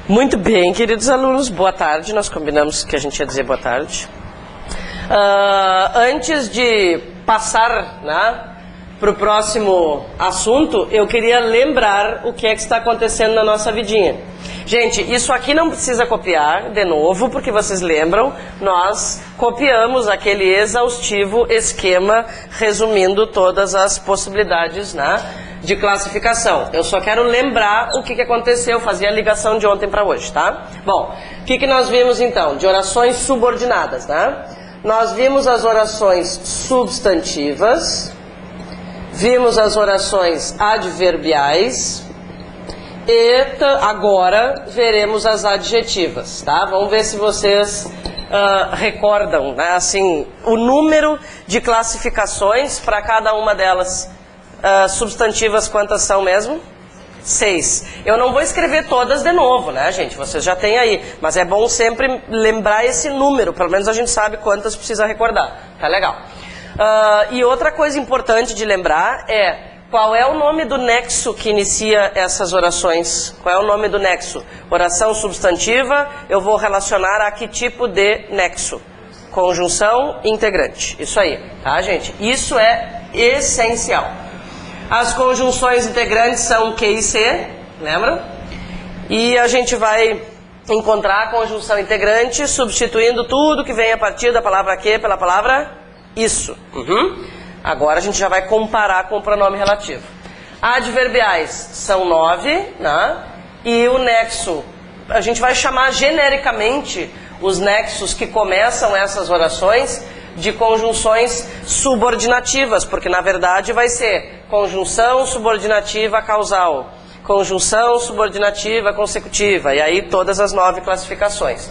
Muito bem, queridos alunos, boa tarde. Nós combinamos que a gente ia dizer boa tarde. Antes de passar, para o próximo assunto, eu queria lembrar o que é que está acontecendo na nossa vidinha. Gente, isso aqui não precisa copiar de novo, porque vocês lembram, nós copiamos aquele exaustivo esquema resumindo todas as possibilidades, de classificação. Eu só quero lembrar o que aconteceu, fazer a ligação de ontem para hoje, tá? Bom, o que nós vimos então? De orações subordinadas, Nós vimos as orações substantivas, vimos as orações adverbiais e agora veremos as adjetivas, tá? Vamos ver se vocês recordam, assim, o número de classificações para cada uma delas. Substantivas, quantas são mesmo? 6. Eu não vou escrever todas de novo, gente? Vocês já têm aí. Mas é bom sempre lembrar esse número. Pelo menos a gente sabe quantas precisa recordar. Tá legal. E outra coisa importante de lembrar é qual é o nome do nexo que inicia essas orações. Qual é o nome do nexo? Oração substantiva, eu vou relacionar a que tipo de nexo? Conjunção integrante. Isso aí, tá, gente? Isso é essencial. As conjunções integrantes são Q e C, lembra? E a gente vai encontrar a conjunção integrante substituindo tudo que vem a partir da palavra que pela palavra isso. Agora a gente já vai comparar com o pronome relativo. Adverbiais são 9, e o nexo, a gente vai chamar genericamente os nexos que começam essas orações de conjunções subordinativas, porque na verdade vai ser conjunção subordinativa causal, conjunção subordinativa consecutiva, e aí todas as 9 classificações.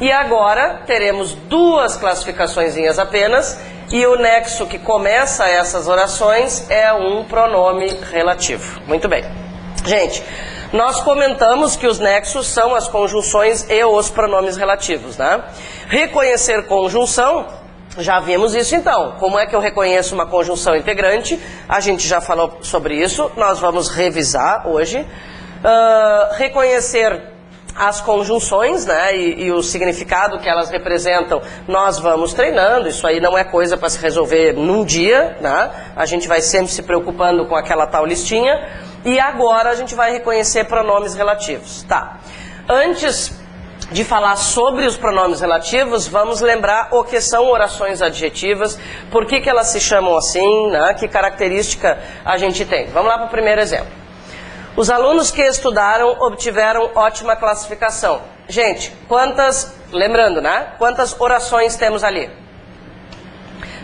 E agora teremos 2 classificaçõezinhas apenas, e o nexo que começa essas orações é um pronome relativo. Muito bem. Gente, nós comentamos que os nexos são as conjunções e os pronomes relativos, Reconhecer conjunção, já vimos isso então. Como é que eu reconheço uma conjunção integrante? A gente já falou sobre isso, nós vamos revisar hoje. Reconhecer as conjunções, e o significado que elas representam, nós vamos treinando. Isso aí não é coisa para se resolver num dia, A gente vai sempre se preocupando com aquela tal listinha. E agora a gente vai reconhecer pronomes relativos. Tá. Antes de falar sobre os pronomes relativos, vamos lembrar o que são orações adjetivas, por que elas se chamam assim, que característica a gente tem. Vamos lá para o primeiro exemplo. Os alunos que estudaram obtiveram ótima classificação. Gente, lembrando, quantas orações temos ali?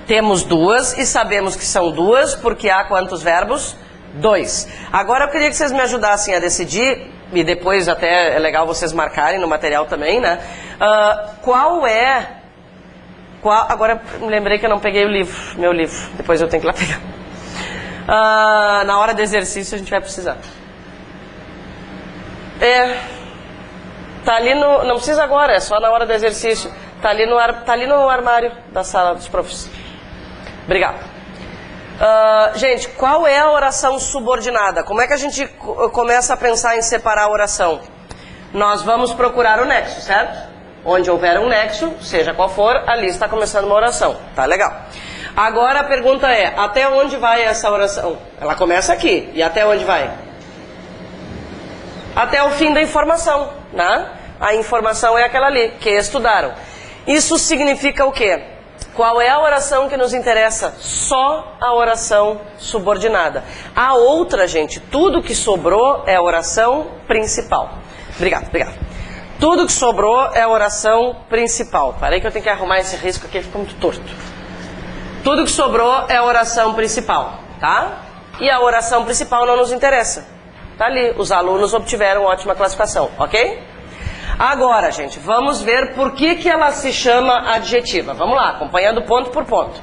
Temos 2 e sabemos que são 2 porque há quantos verbos? 2. Agora eu queria que vocês me ajudassem a decidir, e depois até é legal vocês marcarem no material também, agora me lembrei que eu não peguei meu livro, depois eu tenho que ir lá pegar. Na hora do exercício a gente vai precisar. Tá ali não precisa agora, é só na hora do exercício. Tá ali no armário da sala dos professores. Obrigado. Gente, qual é a oração subordinada? Como é que a gente começa a pensar em separar a oração? Nós vamos procurar o nexo, certo? Onde houver um nexo, seja qual for, ali está começando uma oração. Tá legal. Agora a pergunta é, até onde vai essa oração? Ela começa aqui, e até onde vai? Até o fim da informação, A informação é aquela ali, que estudaram. Isso significa o quê? Qual é a oração que nos interessa? Só a oração subordinada. A outra, gente, tudo que sobrou é a oração principal. Obrigado. Tudo que sobrou é a oração principal. Parei que eu tenho que arrumar esse risco aqui, ficou muito torto. Tudo que sobrou é a oração principal, E a oração principal não nos interessa. Tá ali, os alunos obtiveram ótima classificação, ok? Agora, gente, vamos ver por que ela se chama adjetiva. Vamos lá, acompanhando ponto por ponto.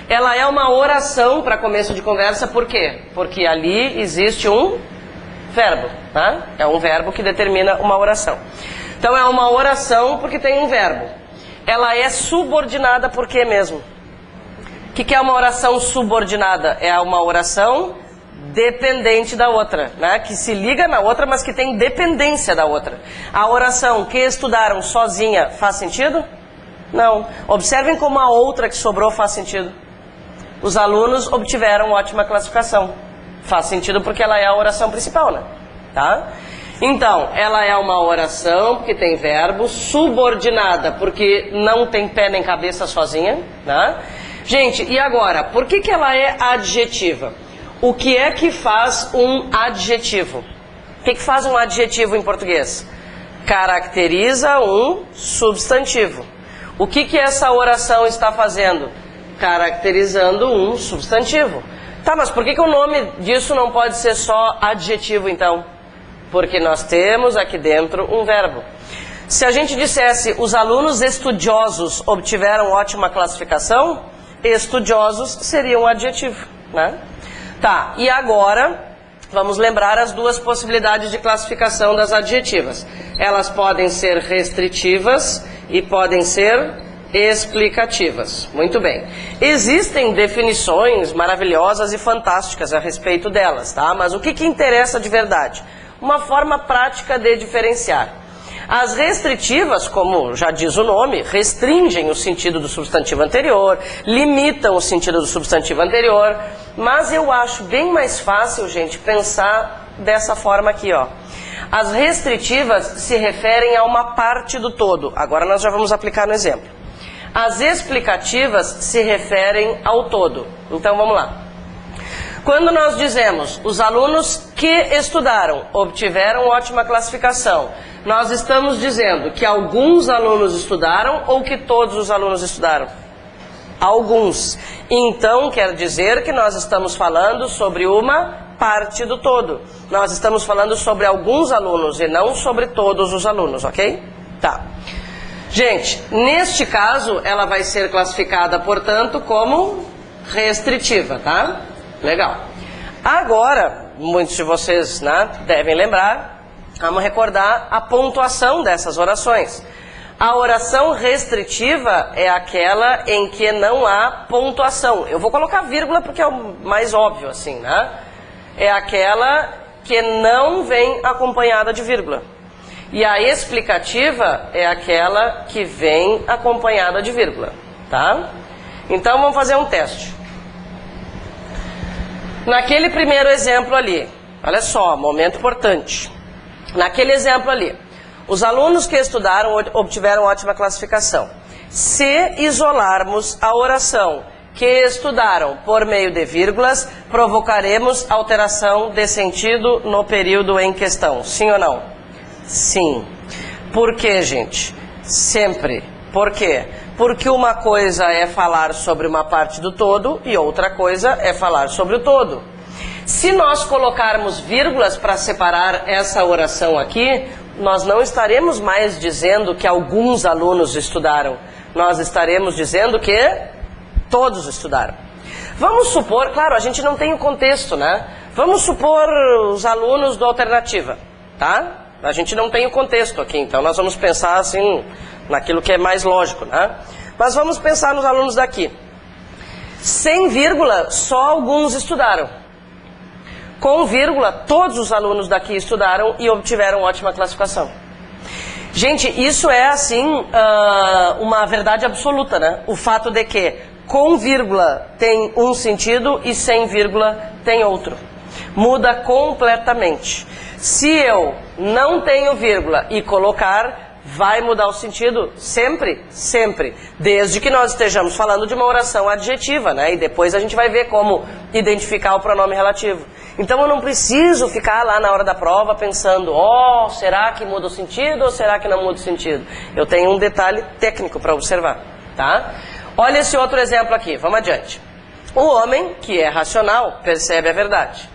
Ela é uma oração para começo de conversa, por quê? Porque ali existe um verbo, É um verbo que determina uma oração. Então é uma oração porque tem um verbo. Ela é subordinada por quê mesmo? O que é uma oração subordinada? É uma oração dependente da outra, né? Que se liga na outra, mas que tem dependência da outra. A oração que estudaram sozinha faz sentido? Não. Observem como a outra que sobrou faz sentido. Os alunos obtiveram ótima classificação. Faz sentido porque ela é a oração principal, né? Tá? Então, ela é uma oração porque tem verbo, subordinada porque não tem pé nem cabeça sozinha, né? Gente, e agora, por que que ela é adjetiva? O que é que faz um adjetivo? O que que faz um adjetivo em português? Caracteriza um substantivo. O que que essa oração está fazendo? Caracterizando um substantivo. Tá, mas por que que o nome disso não pode ser só adjetivo então? Porque nós temos aqui dentro um verbo. Se a gente dissesse os alunos estudiosos obtiveram ótima classificação, estudiosos seria um adjetivo, né? Tá, e agora vamos lembrar as duas possibilidades de classificação das adjetivas. Elas podem ser restritivas e podem ser explicativas. Muito bem. Existem definições maravilhosas e fantásticas a respeito delas, tá? Mas o que que interessa de verdade? Uma forma prática de diferenciar. As restritivas, como já diz o nome, restringem o sentido do substantivo anterior, limitam o sentido do substantivo anterior, mas eu acho bem mais fácil, gente, pensar dessa forma aqui, ó. As restritivas se referem a uma parte do todo. Agora nós já vamos aplicar no exemplo. As explicativas se referem ao todo. Então vamos lá. Quando nós dizemos os alunos que estudaram obtiveram ótima classificação, nós estamos dizendo que alguns alunos estudaram ou que todos os alunos estudaram? Alguns. Então quer dizer que nós estamos falando sobre uma parte do todo. Nós estamos falando sobre alguns alunos e não sobre todos os alunos, ok? Tá. Gente, neste caso ela vai ser classificada, portanto, como restritiva, tá? Legal. Agora, muitos de vocês, né, devem lembrar, vamos recordar a pontuação dessas orações. A oração restritiva é aquela em que não há pontuação. Eu vou colocar vírgula porque é o mais óbvio, assim, né? É aquela que não vem acompanhada de vírgula. E a explicativa é aquela que vem acompanhada de vírgula, tá? Então vamos fazer um teste. Naquele primeiro exemplo ali, olha só, momento importante. Naquele exemplo ali, os alunos que estudaram obtiveram ótima classificação. Se isolarmos a oração que estudaram por meio de vírgulas, provocaremos alteração de sentido no período em questão. Sim ou não? Sim. Por quê, gente? Sempre. Por quê? Porque uma coisa é falar sobre uma parte do todo e outra coisa é falar sobre o todo. Se nós colocarmos vírgulas para separar essa oração aqui, nós não estaremos mais dizendo que alguns alunos estudaram. Nós estaremos dizendo que todos estudaram. Vamos supor, claro, a gente não tem o contexto, né? Vamos supor os alunos do Alternativa, tá? A gente não tem o contexto aqui, então nós vamos pensar assim naquilo que é mais lógico, né? Mas vamos pensar nos alunos daqui. Sem vírgula, só alguns estudaram. Com vírgula, todos os alunos daqui estudaram e obtiveram ótima classificação. Gente, isso é assim uma verdade absoluta, né? O fato de que com vírgula tem um sentido e sem vírgula tem outro. Muda completamente. Se eu não tenho vírgula e colocar, vai mudar o sentido? Sempre? Sempre. Desde que nós estejamos falando de uma oração adjetiva, né? E depois a gente vai ver como identificar o pronome relativo. Então eu não preciso ficar lá na hora da prova pensando, será que muda o sentido ou será que não muda o sentido? Eu tenho um detalhe técnico para observar, tá? Olha esse outro exemplo aqui, vamos adiante. O homem, que é racional, percebe a verdade.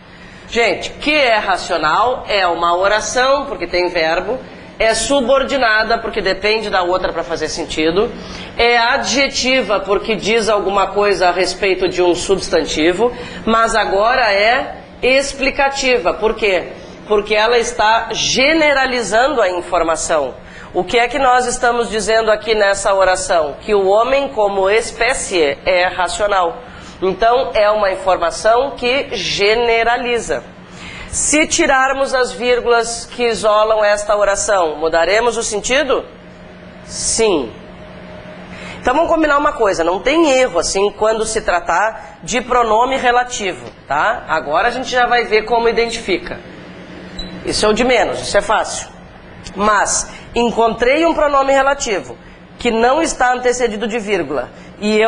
Gente, que é racional é uma oração, porque tem verbo, é subordinada, porque depende da outra para fazer sentido, é adjetiva, porque diz alguma coisa a respeito de um substantivo, mas agora é explicativa. Por quê? Porque ela está generalizando a informação. O que é que nós estamos dizendo aqui nessa oração? Que o homem como espécie é racional. Então, é uma informação que generaliza. Se tirarmos as vírgulas que isolam esta oração, mudaremos o sentido? Sim. Então vamos combinar uma coisa, não tem erro assim quando se tratar de pronome relativo, tá? Agora a gente já vai ver como identifica. Isso é o de menos, isso é fácil. Mas encontrei um pronome relativo que não está antecedido de vírgula e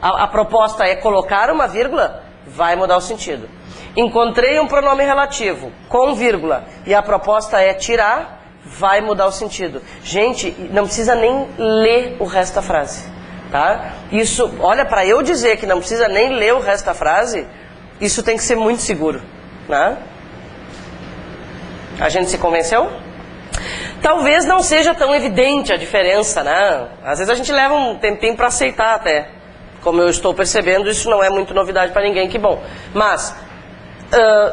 a proposta é colocar uma vírgula, vai mudar o sentido. Encontrei um pronome relativo com vírgula e a proposta é tirar, vai mudar o sentido. Gente, não precisa nem ler o resto da frase, tá? Isso, olha, para eu dizer que não precisa nem ler o resto da frase, isso tem que ser muito seguro, né? A gente se convenceu? Talvez não seja tão evidente a diferença, né? Às vezes a gente leva um tempinho para aceitar até. Como eu estou percebendo, isso não é muito novidade para ninguém, que bom. Mas,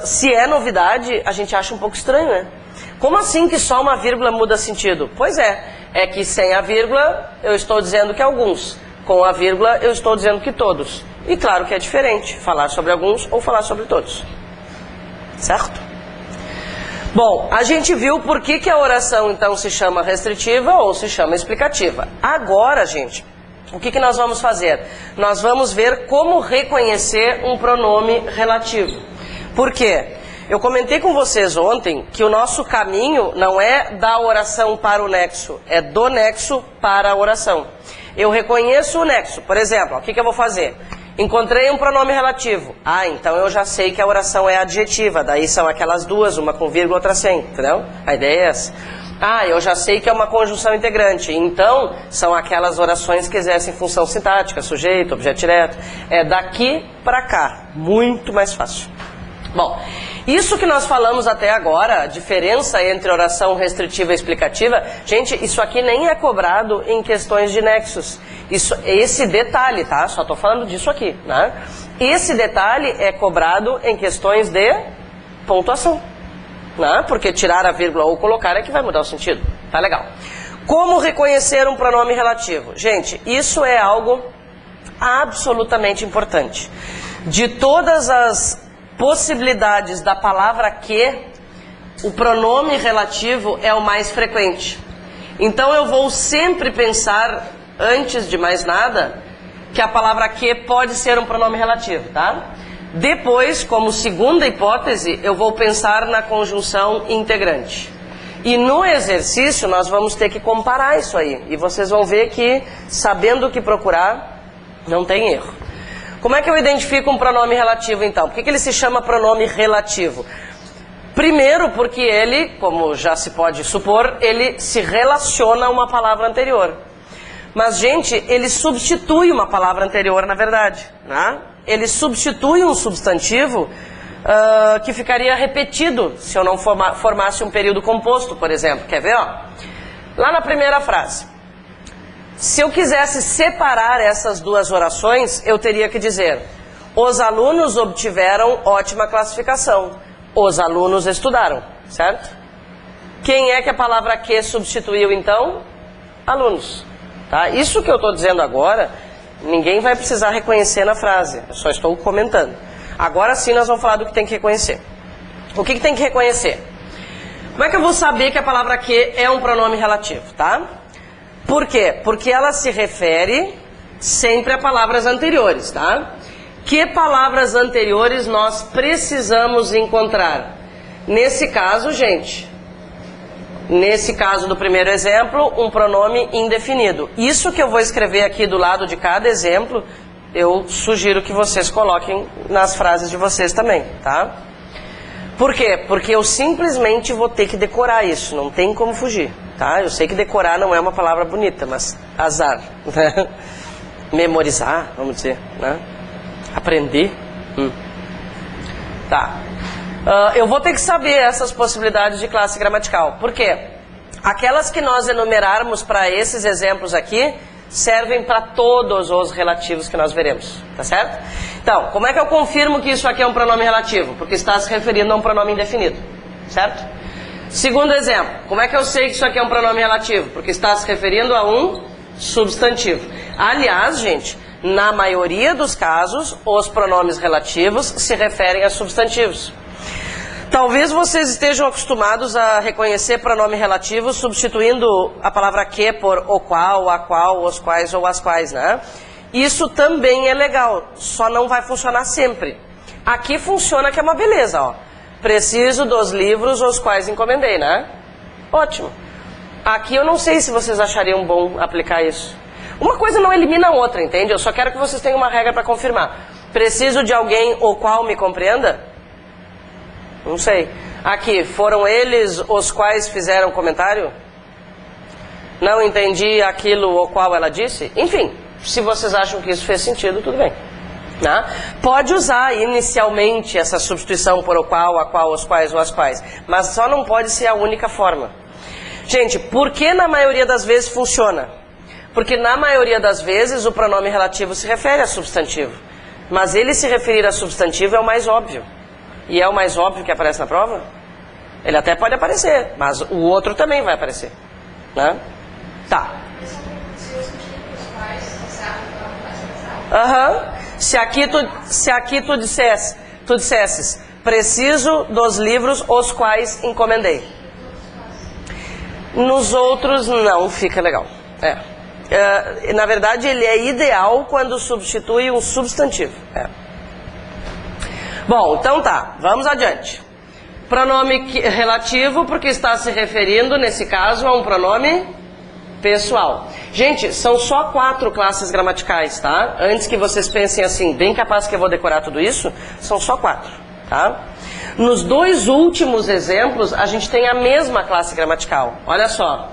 se é novidade, a gente acha um pouco estranho, né? Como assim que só uma vírgula muda sentido? Pois é que sem a vírgula eu estou dizendo que alguns, com a vírgula eu estou dizendo que todos. E claro que é diferente falar sobre alguns ou falar sobre todos. Certo? Bom, a gente viu por que a oração então se chama restritiva ou se chama explicativa. Agora, gente, o que nós vamos fazer? Nós vamos ver como reconhecer um pronome relativo. Por quê? Eu comentei com vocês ontem que o nosso caminho não é da oração para o nexo, é do nexo para a oração. Eu reconheço o nexo. Por exemplo, o que eu vou fazer? Encontrei um pronome relativo. Ah, então eu já sei que a oração é adjetiva. Daí são aquelas duas, uma com vírgula, outra sem. Entendeu? A ideia é essa. Ah, eu já sei que é uma conjunção integrante. Então, são aquelas orações que exercem função sintática, sujeito, objeto direto. É daqui para cá. Muito mais fácil. Bom, isso que nós falamos até agora, a diferença entre oração restritiva e explicativa, gente, isso aqui nem é cobrado em questões de nexos. Esse detalhe, tá? Só estou falando disso aqui, né? Esse detalhe é cobrado em questões de pontuação, né? Porque tirar a vírgula ou colocar é que vai mudar o sentido. Tá legal. Como reconhecer um pronome relativo? Gente, isso é algo absolutamente importante. De todas as possibilidades da palavra que, o pronome relativo é o mais frequente. Então eu vou sempre pensar, antes de mais nada, que a palavra que pode ser um pronome relativo, tá? Depois, como segunda hipótese, eu vou pensar na conjunção integrante. E no exercício nós vamos ter que comparar isso aí. E vocês vão ver que, sabendo o que procurar, não tem erro. Como é que eu identifico um pronome relativo, então? Por que ele se chama pronome relativo? Primeiro, porque ele, como já se pode supor, ele se relaciona a uma palavra anterior. Mas, gente, ele substitui uma palavra anterior, na verdade, né? Ele substitui um substantivo que ficaria repetido se eu não formasse um período composto, por exemplo. Quer ver? Ó? Lá na primeira frase. Se eu quisesse separar essas duas orações, eu teria que dizer: os alunos obtiveram ótima classificação. Os alunos estudaram, certo? Quem é que a palavra que substituiu, então? Alunos. Tá? Isso que eu estou dizendo agora, ninguém vai precisar reconhecer na frase. Eu só estou comentando. Agora sim nós vamos falar do que tem que reconhecer. O que tem que reconhecer? Como é que eu vou saber que a palavra que é um pronome relativo, tá? Por quê? Porque ela se refere sempre a palavras anteriores, tá? Que palavras anteriores nós precisamos encontrar? Nesse caso, gente, nesse caso do primeiro exemplo, um pronome indefinido. Isso que eu vou escrever aqui do lado de cada exemplo, eu sugiro que vocês coloquem nas frases de vocês também, tá? Por quê? Porque eu simplesmente vou ter que decorar isso, não tem como fugir, tá? Eu sei que decorar não é uma palavra bonita, mas azar, né? Memorizar, vamos dizer, né? Aprender. Tá. Eu vou ter que saber essas possibilidades de classe gramatical. Por quê? Aquelas que nós enumerarmos para esses exemplos aqui servem para todos os relativos que nós veremos, tá certo? Então, como é que eu confirmo que isso aqui é um pronome relativo? Porque está se referindo a um pronome indefinido, certo? Segundo exemplo, como é que eu sei que isso aqui é um pronome relativo? Porque está se referindo a um substantivo. Aliás, gente, Na maioria dos casos, os pronomes relativos se referem a substantivos. Talvez vocês estejam acostumados a reconhecer pronome relativo substituindo a palavra que por o qual, a qual, os quais ou as quais, né? Isso também é legal, só não vai funcionar sempre. Aqui funciona que é uma beleza, ó. Preciso dos livros os quais encomendei, né? Ótimo. Aqui eu não sei se vocês achariam bom aplicar isso. Uma coisa não elimina a outra, entende? Eu só quero que vocês tenham uma regra para confirmar. Preciso de alguém o qual me compreenda? Não sei. Aqui, foram eles os quais fizeram comentário? Não entendi aquilo o qual ela disse? Enfim, se vocês acham que isso fez sentido, tudo bem. Né? Pode usar inicialmente essa substituição por o qual, a qual, os quais ou as quais. Mas só não pode ser a única forma. Gente, por que na maioria das vezes funciona? Porque na maioria das vezes o pronome relativo se refere a substantivo. Mas ele se referir a substantivo é o mais óbvio. E é o mais óbvio que aparece na prova? Ele até pode aparecer, mas o outro também vai aparecer. Né? Tá. Se aqui tu dissesses, preciso dos livros os quais encomendei. Nos outros não fica legal. Na verdade, ele é ideal quando substitui um substantivo. Bom, então tá, vamos adiante. Pronome relativo, porque está se referindo, nesse caso, a um pronome pessoal. Gente, são só 4 classes gramaticais, tá? Antes que vocês pensem assim, bem capaz que eu vou decorar tudo isso, são só 4, tá? Nos 2 últimos exemplos, a gente tem a mesma classe gramatical. Olha só.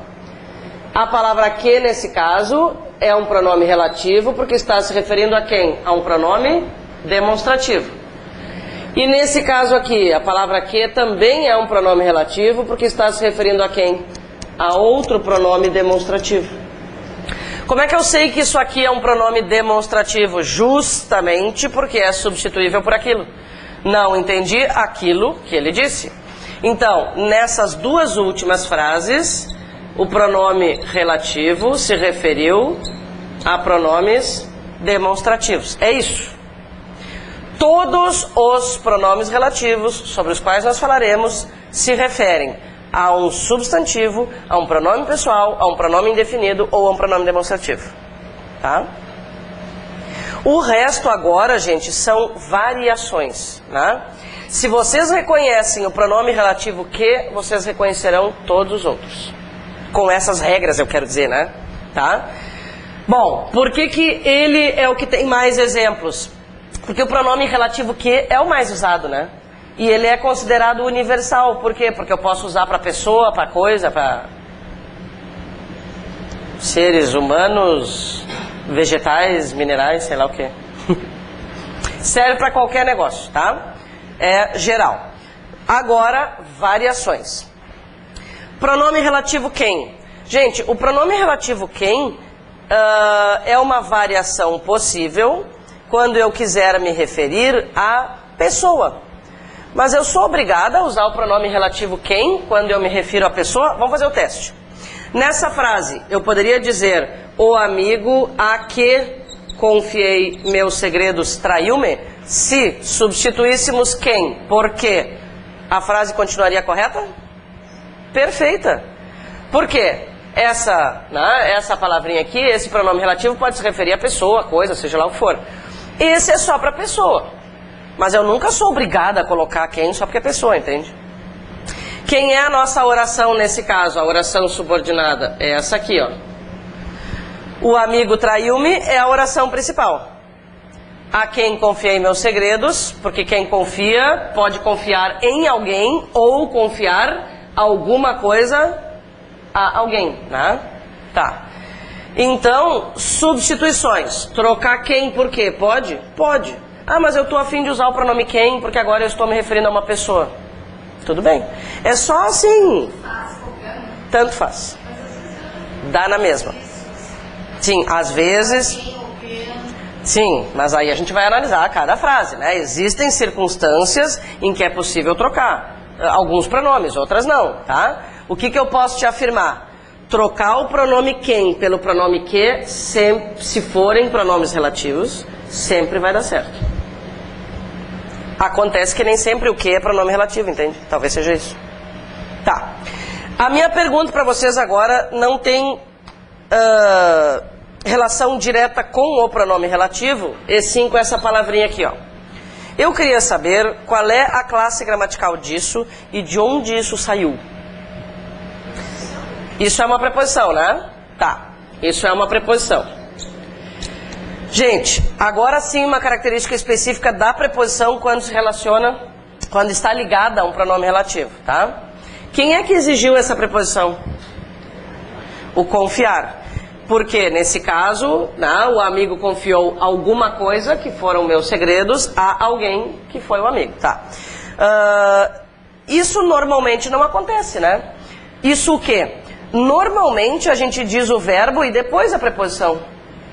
A palavra que, nesse caso, é um pronome relativo, porque está se referindo a quem? A um pronome demonstrativo. E nesse caso aqui, a palavra que também é um pronome relativo, porque está se referindo a quem? A outro pronome demonstrativo. Como é que eu sei que isso aqui é um pronome demonstrativo? Justamente porque é substituível por aquilo. Não entendi aquilo que ele disse. Então, nessas 2 últimas frases, o pronome relativo se referiu a pronomes demonstrativos. É isso. Todos os pronomes relativos sobre os quais nós falaremos se referem a um substantivo, a um pronome pessoal, a um pronome indefinido ou a um pronome demonstrativo. Tá? O resto agora, gente, são variações. Né? Se vocês reconhecem o pronome relativo que, vocês reconhecerão todos os outros. Com essas regras, eu quero dizer, né? Tá? Bom, por que que ele é o que tem mais exemplos? Porque o pronome relativo que é o mais usado, né? E ele é considerado universal. Por quê? Porque eu posso usar para pessoa, para coisa, para seres humanos, vegetais, minerais, sei lá o quê. Serve para qualquer negócio, tá? É geral. Agora, variações. Pronome relativo quem? Gente, o pronome relativo quem é uma variação possível quando eu quiser me referir à pessoa. Mas eu sou obrigada a usar o pronome relativo quem quando eu me refiro à pessoa? Vamos fazer o teste. Nessa frase, eu poderia dizer: o amigo a que confiei meus segredos traiu-me? Se substituíssemos quem por quê, a frase continuaria correta? Perfeita. Por quê? Essa palavrinha aqui, esse pronome relativo pode se referir a pessoa, coisa, seja lá o que for. Esse é só para pessoa. Mas eu nunca sou obrigada a colocar quem só porque é pessoa, entende? Quem é a nossa oração nesse caso? A oração subordinada é essa aqui, ó. O amigo traiu-me é a oração principal. A quem confiei meus segredos, porque quem confia pode confiar em alguém ou confiar alguma coisa a alguém, né? Tá. Então, substituições. Trocar quem por quê? Pode? Pode. Ah, mas eu estou a fim de usar o pronome quem porque agora eu estou me referindo a uma pessoa. Tudo bem. É só assim. Tanto faz. Dá na mesma. Sim, às vezes... Sim, mas aí a gente vai analisar cada frase, né? Existem circunstâncias em que é possível trocar alguns pronomes, outras não, tá? O que eu posso te afirmar? trocar o pronome quem pelo pronome que, sempre, se forem pronomes relativos, sempre vai dar certo. Acontece que nem sempre o que é pronome relativo, entende? Talvez seja isso. Tá. A minha pergunta para vocês agora não tem relação direta com o pronome relativo, e sim com essa palavrinha aqui, ó. Eu queria saber qual é a classe gramatical disso e de onde isso saiu. Isso é uma preposição, né? Tá. Isso é uma preposição. Gente, agora sim uma característica específica da preposição quando se relaciona, quando está ligada a um pronome relativo, tá? Quem é que exigiu essa preposição? O confiar. Porque, nesse caso, né, o amigo confiou alguma coisa, que foram meus segredos, a alguém que foi o amigo. Tá. Isso normalmente não acontece, né? Isso o quê? Normalmente a gente diz o verbo e depois a preposição.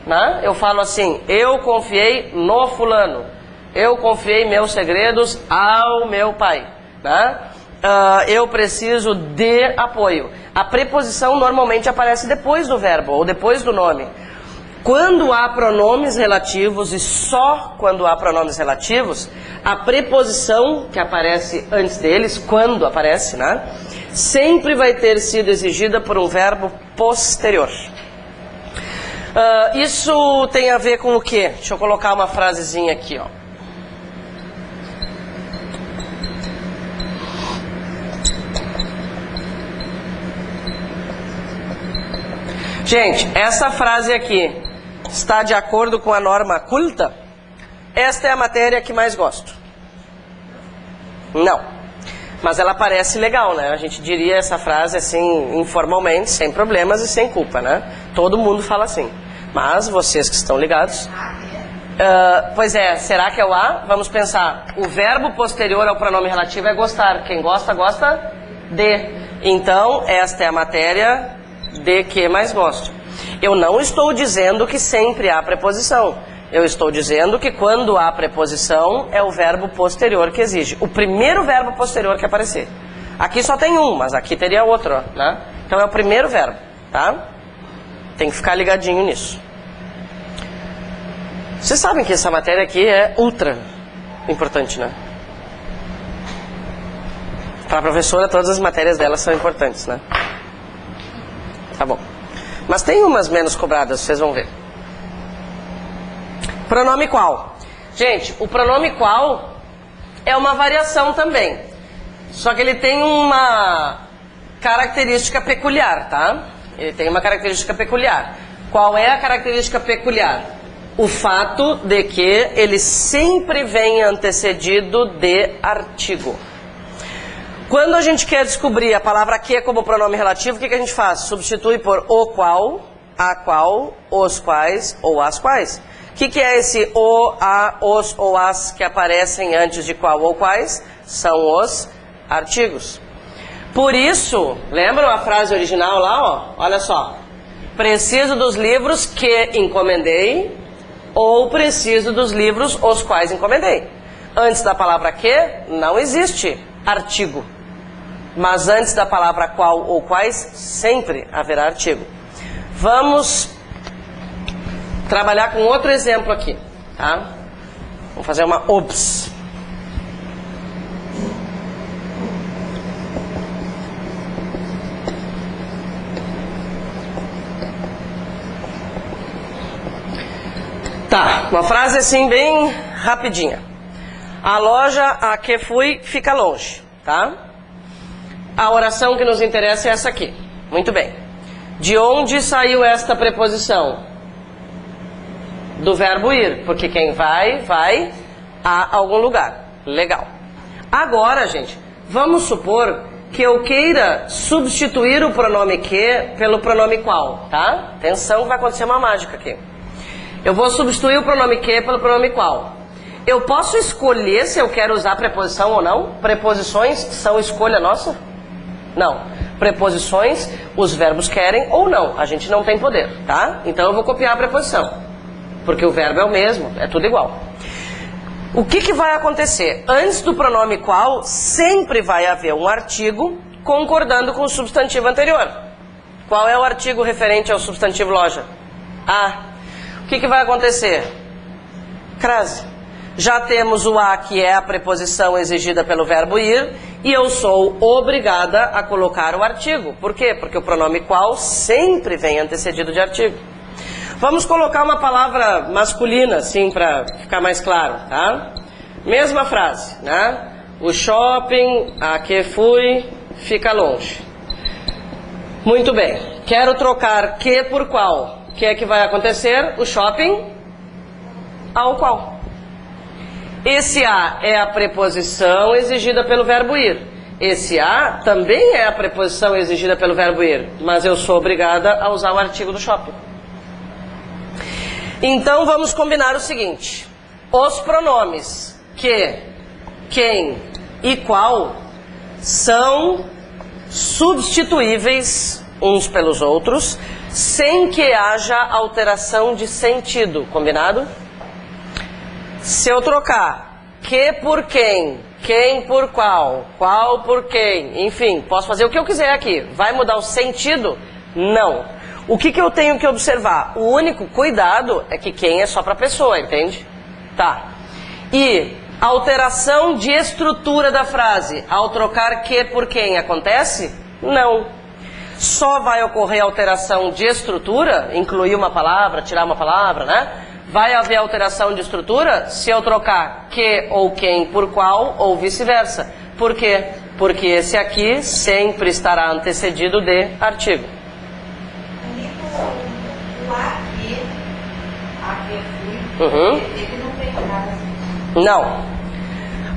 Né? Eu falo assim, eu confiei no fulano. Eu confiei meus segredos ao meu pai. Né? Eu preciso de apoio. A preposição normalmente aparece depois do verbo ou depois do nome. Quando há pronomes relativos e só quando há pronomes relativos, a preposição que aparece antes deles, quando aparece, né, sempre vai ter sido exigida por um verbo posterior. Isso tem a ver com o quê? Deixa eu colocar uma frasezinha aqui, ó. Gente, essa frase aqui está de acordo com a norma culta? Esta é a matéria que mais gosto. Não. Mas ela parece legal, né? A gente diria essa frase assim, informalmente, sem problemas e sem culpa, né? Todo mundo fala assim. Mas vocês que estão ligados... pois é, será que é o A? Vamos pensar. O verbo posterior ao pronome relativo é gostar. Quem gosta, gosta de. Então, esta é a matéria de que mais gosto. Eu não estou dizendo que sempre há preposição. Eu estou dizendo que quando há preposição é o verbo posterior que exige. O primeiro verbo posterior que aparecer. Aqui só tem um, mas aqui teria outro, ó, né? Então é o primeiro verbo, tá? Tem que ficar ligadinho nisso. Vocês sabem que essa matéria aqui é ultra importante, né? Para a professora, todas as matérias dela são importantes, né? Tá bom. Mas tem umas menos cobradas, vocês vão ver. Pronome qual? Gente, o pronome qual é uma variação também. Só que ele tem uma característica peculiar, tá? Ele tem uma característica peculiar. Qual é a característica peculiar? O fato de que ele sempre vem antecedido de artigo. Quando a gente quer descobrir a palavra que como pronome relativo, o que a gente faz? Substitui por o qual, a qual, os quais ou as quais. O que é esse o, a, os ou as que aparecem antes de qual ou quais? São os artigos. Por isso, lembram a frase original lá? Ó? Olha só. Preciso dos livros que encomendei ou preciso dos livros os quais encomendei. Antes da palavra que, não existe artigo. Mas antes da palavra qual ou quais, sempre haverá artigo. Vamos trabalhar com outro exemplo aqui, tá? Vamos fazer uma OBS. Tá, uma frase assim bem rapidinha. A loja a que fui fica longe, tá? A oração que nos interessa é essa aqui. Muito bem. De onde saiu esta preposição? Do verbo ir, porque quem vai, vai a algum lugar. Legal. Agora, gente, vamos supor que eu queira substituir o pronome que pelo pronome qual, tá? Atenção, vai acontecer uma mágica aqui. Eu vou substituir o pronome que pelo pronome qual. Eu posso escolher se eu quero usar preposição ou não? Preposições são escolha nossa? Não. Preposições, os verbos querem ou não. A gente não tem poder, tá? Então eu vou copiar a preposição. Porque o verbo é o mesmo, é tudo igual. O que vai acontecer? Antes do pronome qual, sempre vai haver um artigo concordando com o substantivo anterior. Qual é o artigo referente ao substantivo loja? A. O que vai acontecer? Crase. Já temos o a, que é a preposição exigida pelo verbo ir, e eu sou obrigada a colocar o artigo. Por quê? Porque o pronome qual sempre vem antecedido de artigo. Vamos colocar uma palavra masculina, assim, para ficar mais claro, tá? Mesma frase, né? O shopping, a que fui, fica longe. Muito bem. Quero trocar que por qual. O que é que vai acontecer? O shopping ao qual. Esse a é a preposição exigida pelo verbo ir. Esse a também é a preposição exigida pelo verbo ir, mas eu sou obrigada a usar o artigo do shopping. Então vamos combinar o seguinte: os pronomes que, quem e qual são substituíveis uns pelos outros, sem que haja alteração de sentido, combinado? Se eu trocar que por quem por qual por quem, enfim, posso fazer o que eu quiser aqui. Vai mudar o sentido? Não. O que eu tenho que observar? O único cuidado é que quem é só para pessoa, entende? Tá. E alteração de estrutura da frase ao trocar que por quem acontece? Não. Só vai ocorrer alteração de estrutura, incluir uma palavra, tirar uma palavra, né? Vai haver alteração de estrutura se eu trocar que ou quem por qual ou vice-versa. Por quê? Porque esse aqui sempre estará antecedido de artigo. Não.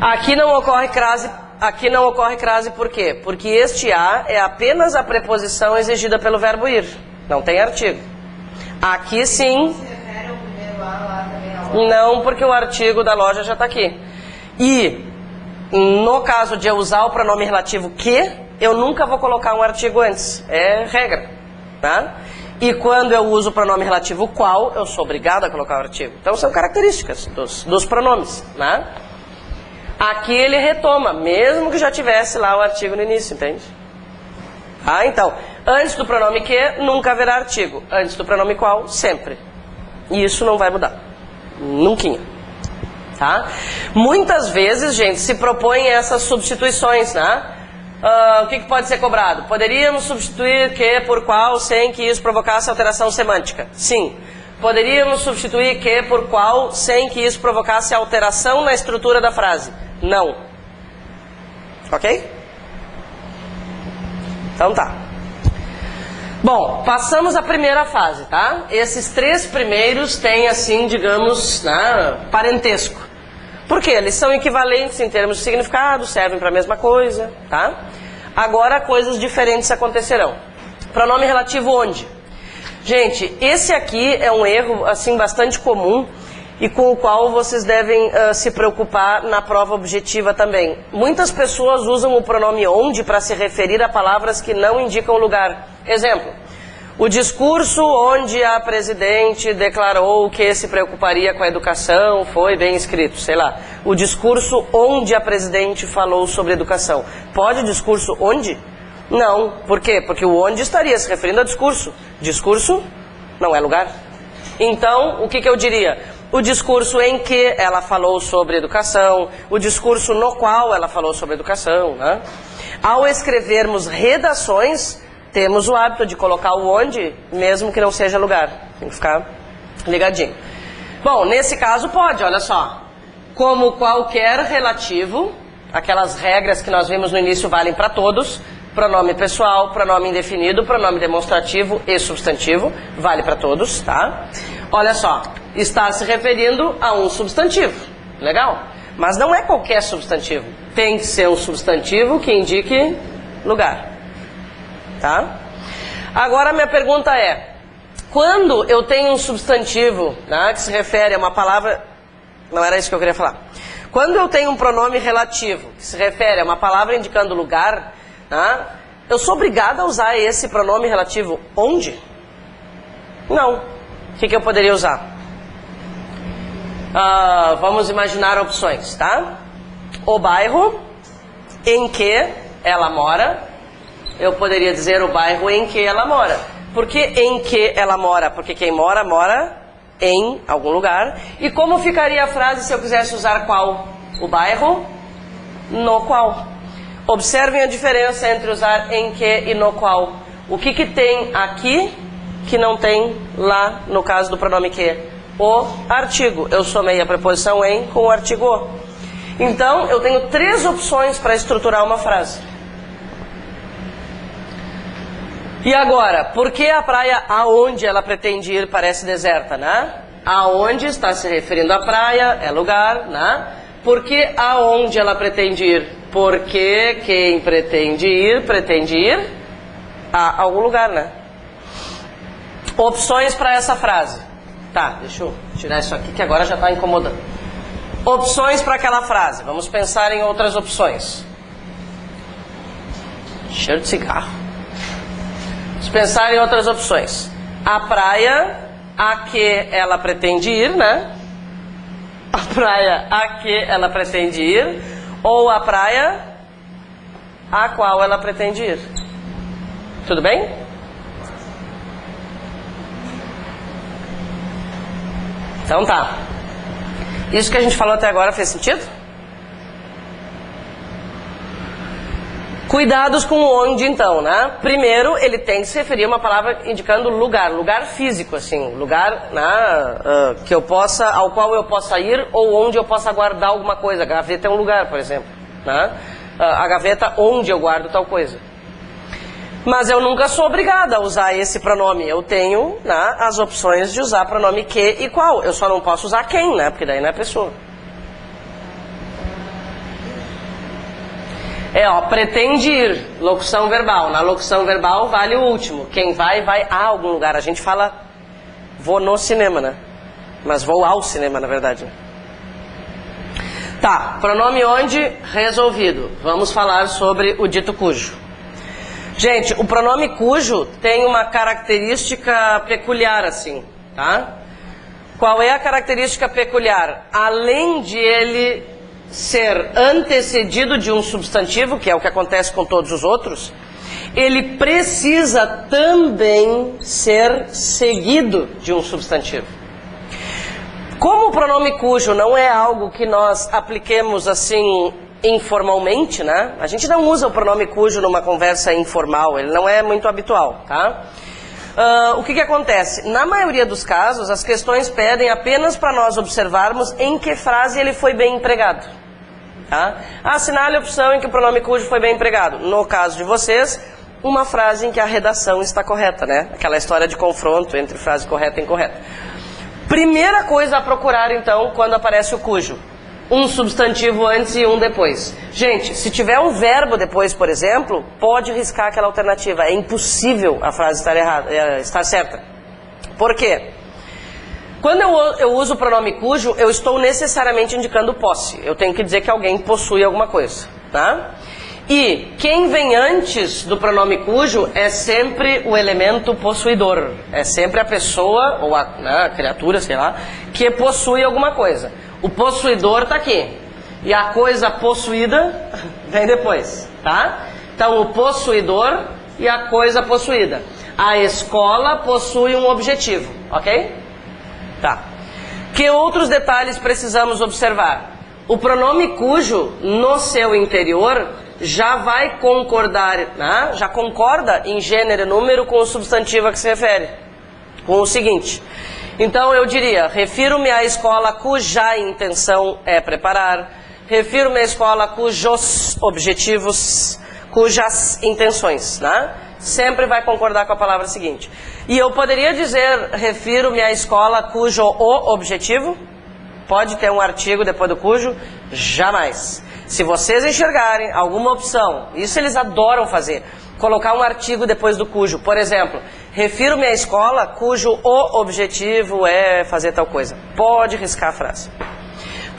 Aqui não ocorre crase por quê? Porque este a é apenas a preposição exigida pelo verbo ir. Não tem artigo. Aqui sim. Não, porque o artigo da loja já está aqui. E no caso de eu usar o pronome relativo que, eu nunca vou colocar um artigo antes. É regra, tá? E quando eu uso o pronome relativo qual, eu sou obrigado a colocar o artigo. Então são características dos pronomes, né? Aqui ele retoma, mesmo que já tivesse lá o artigo no início, entende? Ah, então, antes do pronome que, nunca haverá artigo. Antes do pronome qual, sempre. E isso não vai mudar. Nunquinha. Tá? Muitas vezes, gente, se propõem essas substituições, né? O que pode ser cobrado? Poderíamos substituir que por qual sem que isso provocasse alteração semântica? Sim. Poderíamos substituir que por qual sem que isso provocasse alteração na estrutura da frase? Não. Ok? Então tá. Bom, passamos a primeira fase, tá? Esses três primeiros têm, assim, digamos, né, parentesco. Por quê? Eles são equivalentes em termos de significado, servem para a mesma coisa, tá? Agora coisas diferentes acontecerão. Pronome relativo onde? Gente, esse aqui é um erro, assim, bastante comum e com o qual vocês devem se preocupar na prova objetiva também. Muitas pessoas usam o pronome onde para se referir a palavras que não indicam lugar. Exemplo, o discurso onde a presidente declarou que se preocuparia com a educação foi bem escrito, sei lá. O discurso onde a presidente falou sobre educação. Pode discurso onde? Não. Por quê? Porque o onde estaria se referindo a discurso. Discurso não é lugar. Então, o que eu diria? O discurso em que ela falou sobre educação, o discurso no qual ela falou sobre educação, né? Ao escrevermos redações, temos o hábito de colocar o onde, mesmo que não seja lugar. Tem que ficar ligadinho. Bom, nesse caso pode, olha só. Como qualquer relativo, aquelas regras que nós vimos no início valem para todos. Pronome pessoal, pronome indefinido, pronome demonstrativo e substantivo, vale para todos, tá? Olha só, está se referindo a um substantivo, legal? Mas não é qualquer substantivo, tem que ser um substantivo que indique lugar, tá? Agora a minha pergunta é, quando eu tenho um substantivo, né, que se refere a uma palavra, não era isso que eu queria falar. Quando eu tenho um pronome relativo, que se refere a uma palavra indicando lugar, eu sou obrigada a usar esse pronome relativo onde? Não. O que eu poderia usar? Vamos imaginar opções, tá? O bairro em que ela mora eu poderia dizer o bairro em que ela mora. Por que em que ela mora? Porque quem mora, mora em algum lugar. E como ficaria a frase se eu quisesse usar qual? O bairro no qual. Observem a diferença entre usar em que e no qual. O que tem aqui que não tem lá no caso do pronome que? O artigo. Eu somei a preposição em com o artigo o. Então, eu tenho 3 opções para estruturar uma frase. E agora, por que a praia aonde ela pretende ir parece deserta, né? Aonde está se referindo à praia, é lugar, né? Por que aonde ela pretende ir? Porque quem pretende ir a algum lugar, né? Opções para essa frase. Tá, deixa eu tirar isso aqui que agora já está incomodando. Opções para aquela frase. Vamos pensar em outras opções. Cheiro de cigarro. Vamos pensar em outras opções. A praia a que ela pretende ir, né? A praia a que ela pretende ir, ou a praia a qual ela pretende ir. Tudo bem? Então tá. Isso que a gente falou até agora fez sentido? Cuidados com o onde, então, né? Primeiro, ele tem que se referir a uma palavra indicando lugar, lugar físico, assim, lugar, né, que eu possa, ao qual eu possa ir ou onde eu possa guardar alguma coisa. A gaveta é um lugar, por exemplo, né? A gaveta onde eu guardo tal coisa. Mas eu nunca sou obrigada a usar esse pronome. Eu tenho, né, as opções de usar pronome que e qual. Eu só não posso usar quem, né? Porque daí não é pessoa. Pretende ir, locução verbal. Na locução verbal vale o último. Quem vai a algum lugar. A gente fala, vou no cinema, né? Mas vou ao cinema, na verdade. Tá, pronome onde, resolvido. Vamos falar sobre o dito cujo. Gente, o pronome cujo tem uma característica peculiar, assim, tá? Qual é a característica peculiar? Além de ele ser antecedido de um substantivo, que é o que acontece com todos os outros, ele precisa também ser seguido de um substantivo. Como o pronome cujo não é algo que nós apliquemos assim informalmente, né? A gente não usa o pronome cujo numa conversa informal, ele não é muito habitual, tá? O que acontece? Na maioria dos casos, as questões pedem apenas para nós observarmos em que frase ele foi bem empregado. Tá? Assinale a opção em que o pronome cujo foi bem empregado. No caso de vocês, uma frase em que a redação está correta, né? Aquela história de confronto entre frase correta e incorreta. Primeira coisa a procurar, então, quando aparece o cujo. Um substantivo antes e um depois. Gente, se tiver um verbo depois, por exemplo, pode riscar aquela alternativa. É impossível a frase estar errada, estar certa. Por quê? Quando eu uso o pronome cujo, eu estou necessariamente indicando posse. Eu tenho que dizer que alguém possui alguma coisa, tá? E quem vem antes do pronome cujo é sempre o elemento possuidor. É sempre a pessoa, ou a criatura, sei lá, que possui alguma coisa. O possuidor está aqui. E a coisa possuída vem depois, tá? Então, o possuidor e a coisa possuída. A escola possui um objetivo, ok? Tá. Que outros detalhes precisamos observar? O pronome cujo, no seu interior, já vai concordar, né? Já concorda em gênero e número com o substantivo a que se refere. Com o seguinte... Então eu diria, refiro-me à escola cuja intenção é preparar, refiro-me à escola cujos objetivos, cujas intenções, né? Sempre vai concordar com a palavra seguinte. E eu poderia dizer, refiro-me à escola cujo o objetivo? Pode ter um artigo depois do cujo? Jamais. Se vocês enxergarem alguma opção, isso eles adoram fazer, colocar um artigo depois do cujo. Por exemplo, refiro-me à escola cujo o objetivo é fazer tal coisa. Pode riscar a frase.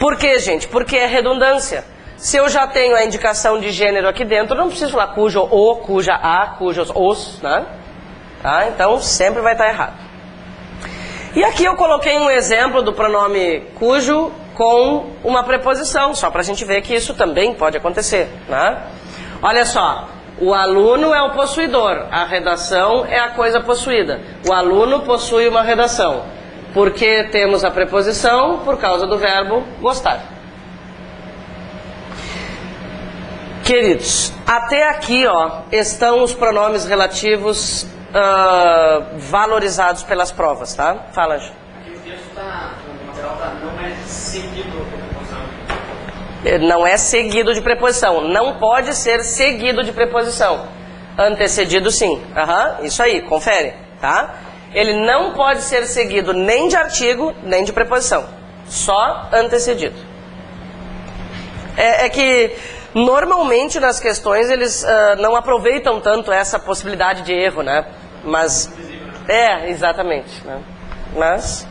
Por quê, gente? Porque é redundância. Se eu já tenho a indicação de gênero aqui dentro, eu não preciso falar cujo o, cuja a, cujos os, né? Tá? Então sempre vai estar errado. E aqui eu coloquei um exemplo do pronome cujo com uma preposição, só para a gente ver que isso também pode acontecer, né? Olha só. O aluno é o possuidor, a redação é a coisa possuída. O aluno possui uma redação. Por que temos a preposição? Por causa do verbo gostar. Queridos, até aqui estão os pronomes relativos valorizados pelas provas, tá? Fala, Ju. Aqui o texto no material não é seguido de preposição. Não é seguido de preposição. Não pode ser seguido de preposição. Antecedido, sim. Isso aí, confere, tá? Ele não pode ser seguido nem de artigo, nem de preposição. Só antecedido. É que normalmente nas questões eles não aproveitam tanto essa possibilidade de erro, né? Mas exatamente, né? Mas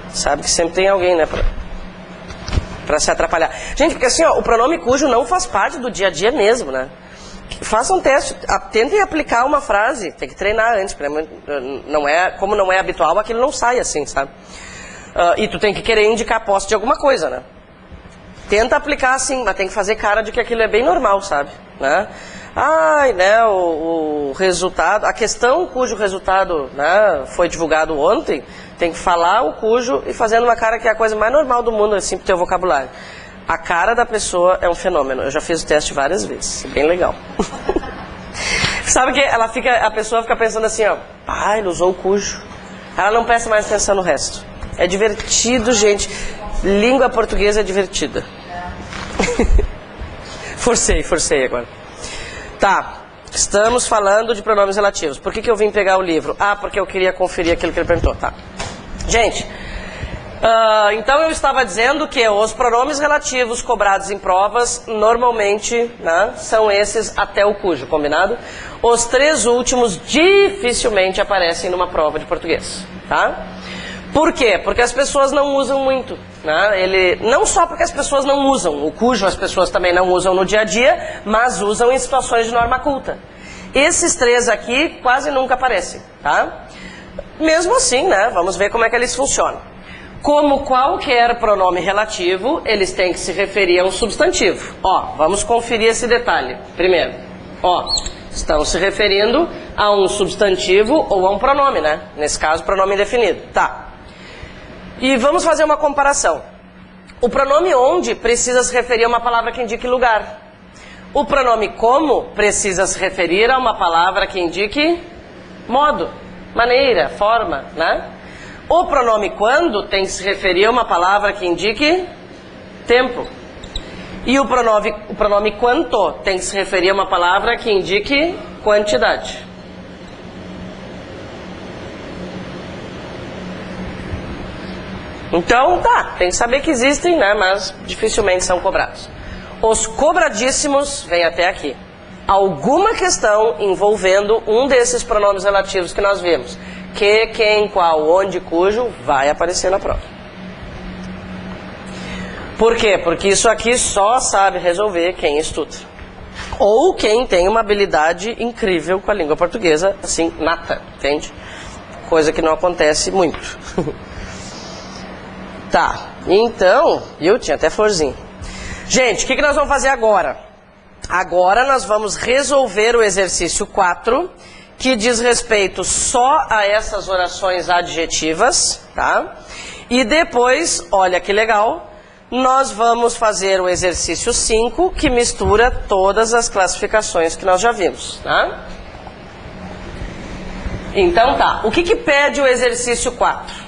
sabe que sempre tem alguém, né, pra se atrapalhar. Gente, porque assim, o pronome cujo não faz parte do dia a dia mesmo, né? Façam um teste, tentem aplicar uma frase, tem que treinar antes, porque como não é habitual, aquilo não sai assim, sabe? E tu tem que querer indicar posse de alguma coisa, né? Tenta aplicar assim, mas tem que fazer cara de que aquilo é bem normal, sabe? Né? O resultado, a questão cujo resultado, né, foi divulgado ontem, tem que falar o cujo e fazendo uma cara que é a coisa mais normal do mundo, assim, pro teu vocabulário. A cara da pessoa é um fenômeno. Eu já fiz o teste várias vezes, bem legal. Sabe que a pessoa fica pensando assim, ele usou o cujo. Ela não presta mais atenção no resto. É divertido, gente. Língua portuguesa é divertida. Forcei agora. Tá, estamos falando de pronomes relativos. Por que eu vim pegar o livro? Porque eu queria conferir aquilo que ele perguntou, tá? Gente, então eu estava dizendo que os pronomes relativos cobrados em provas, normalmente, né, são esses até o cujo, combinado? Os 3 últimos dificilmente aparecem numa prova de português, tá? Por quê? Porque as pessoas não usam muito, né? Não só porque as pessoas não usam, o cujo as pessoas também não usam no dia a dia, mas usam em situações de norma culta. Esses 3 aqui quase nunca aparecem, tá? Mesmo assim, né? Vamos ver como é que eles funcionam. Como qualquer pronome relativo, eles têm que se referir a um substantivo. Vamos conferir esse detalhe. Primeiro, estão se referindo a um substantivo ou a um pronome, né? Nesse caso, pronome indefinido. Tá. E vamos fazer uma comparação. O pronome onde precisa se referir a uma palavra que indique lugar. O pronome como precisa se referir a uma palavra que indique modo, maneira, forma, né? O pronome quando tem que se referir a uma palavra que indique tempo. E o pronome quanto tem que se referir a uma palavra que indique quantidade. Então, tem que saber que existem, né, mas dificilmente são cobrados. Os cobradíssimos vêm até aqui. Alguma questão envolvendo um desses pronomes relativos que nós vimos. Que, quem, qual, onde, cujo, vai aparecer na prova. Por quê? Porque isso aqui só sabe resolver quem estuda. Ou quem tem uma habilidade incrível com a língua portuguesa, assim, nata, entende? Coisa que não acontece muito. Tá, então, tinha até florzinho. Gente, o que nós vamos fazer agora? Agora nós vamos resolver o exercício 4, que diz respeito só a essas orações adjetivas, tá? E depois, olha que legal, nós vamos fazer o exercício 5, que mistura todas as classificações que nós já vimos, tá? Então tá, o que pede o exercício 4?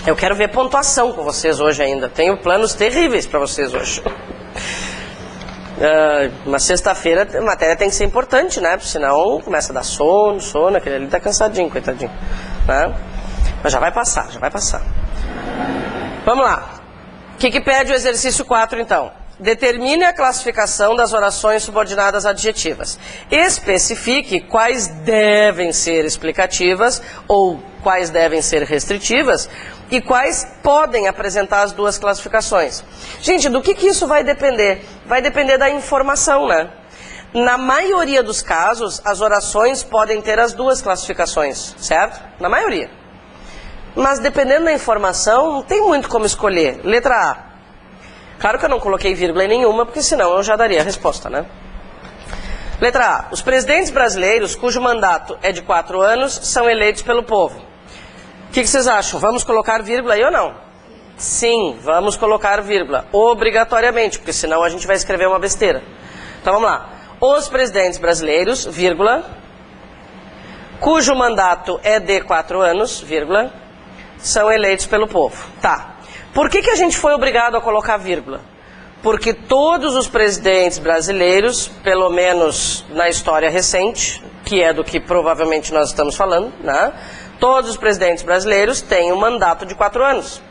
Eu quero ver pontuação com vocês hoje ainda. Tenho planos terríveis para vocês hoje. Uma sexta-feira a matéria tem que ser importante, né? Porque senão começa a dar sono, aquele ali tá cansadinho, coitadinho, né? Mas já vai passar. Vamos lá. O que pede o exercício 4 então? Determine a classificação das orações subordinadas adjetivas. Especifique quais devem ser explicativas ou quais devem ser restritivas e quais podem apresentar as duas classificações. Gente, do que isso vai depender? Vai depender da informação, né? Na maioria dos casos, as orações podem ter as duas classificações, certo? Na maioria. Mas dependendo da informação, não tem muito como escolher. Letra A. Claro que eu não coloquei vírgula em nenhuma, porque senão eu já daria a resposta, né? Letra A. Os presidentes brasileiros, cujo mandato é de 4 anos, são eleitos pelo povo. O que vocês acham? Vamos colocar vírgula aí ou não? Sim, vamos colocar vírgula. Obrigatoriamente, porque senão a gente vai escrever uma besteira. Então vamos lá. Os presidentes brasileiros, vírgula, cujo mandato é de 4 anos, vírgula, são eleitos pelo povo. Tá. Por que a gente foi obrigado a colocar vírgula? Porque todos os presidentes brasileiros, pelo menos na história recente, que é do que provavelmente nós estamos falando, né? Todos os presidentes brasileiros têm um mandato de 4 anos.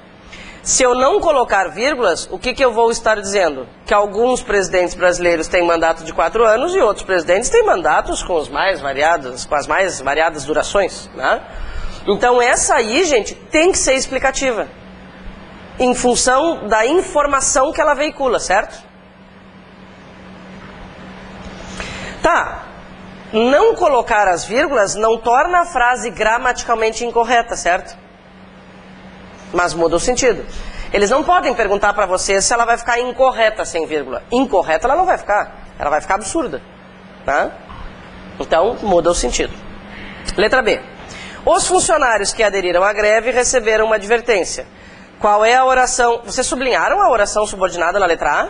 Se eu não colocar vírgulas, o que eu vou estar dizendo? Que alguns presidentes brasileiros têm mandato de 4 anos e outros presidentes têm mandatos com as mais variadas durações, né? Então essa aí, gente, tem que ser explicativa, em função da informação que ela veicula, certo? Tá. Não colocar as vírgulas não torna a frase gramaticalmente incorreta, certo? Mas muda o sentido. Eles não podem perguntar para você se ela vai ficar incorreta sem vírgula. Incorreta ela não vai ficar. Ela vai ficar absurda. Tá? Então, muda o sentido. Letra B. Os funcionários que aderiram à greve receberam uma advertência. Qual é a oração? Vocês sublinharam a oração subordinada na letra A?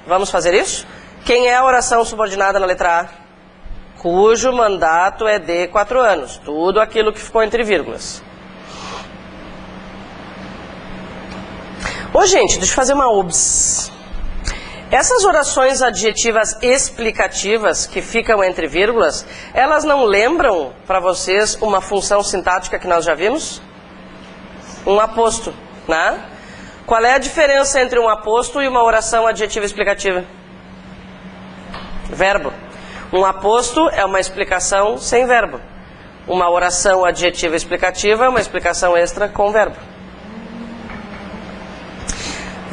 Vamos fazer isso? Quem é a oração subordinada na letra A? Cujo mandato é de 4 anos. Tudo aquilo que ficou entre vírgulas. Ô, gente, deixa eu fazer uma obs. Essas orações adjetivas explicativas que ficam entre vírgulas, elas não lembram para vocês uma função sintática que nós já vimos? Um aposto, né? Qual é a diferença entre um aposto e uma oração adjetiva explicativa? Verbo. Um aposto é uma explicação sem verbo. Uma oração adjetiva explicativa é uma explicação extra com verbo.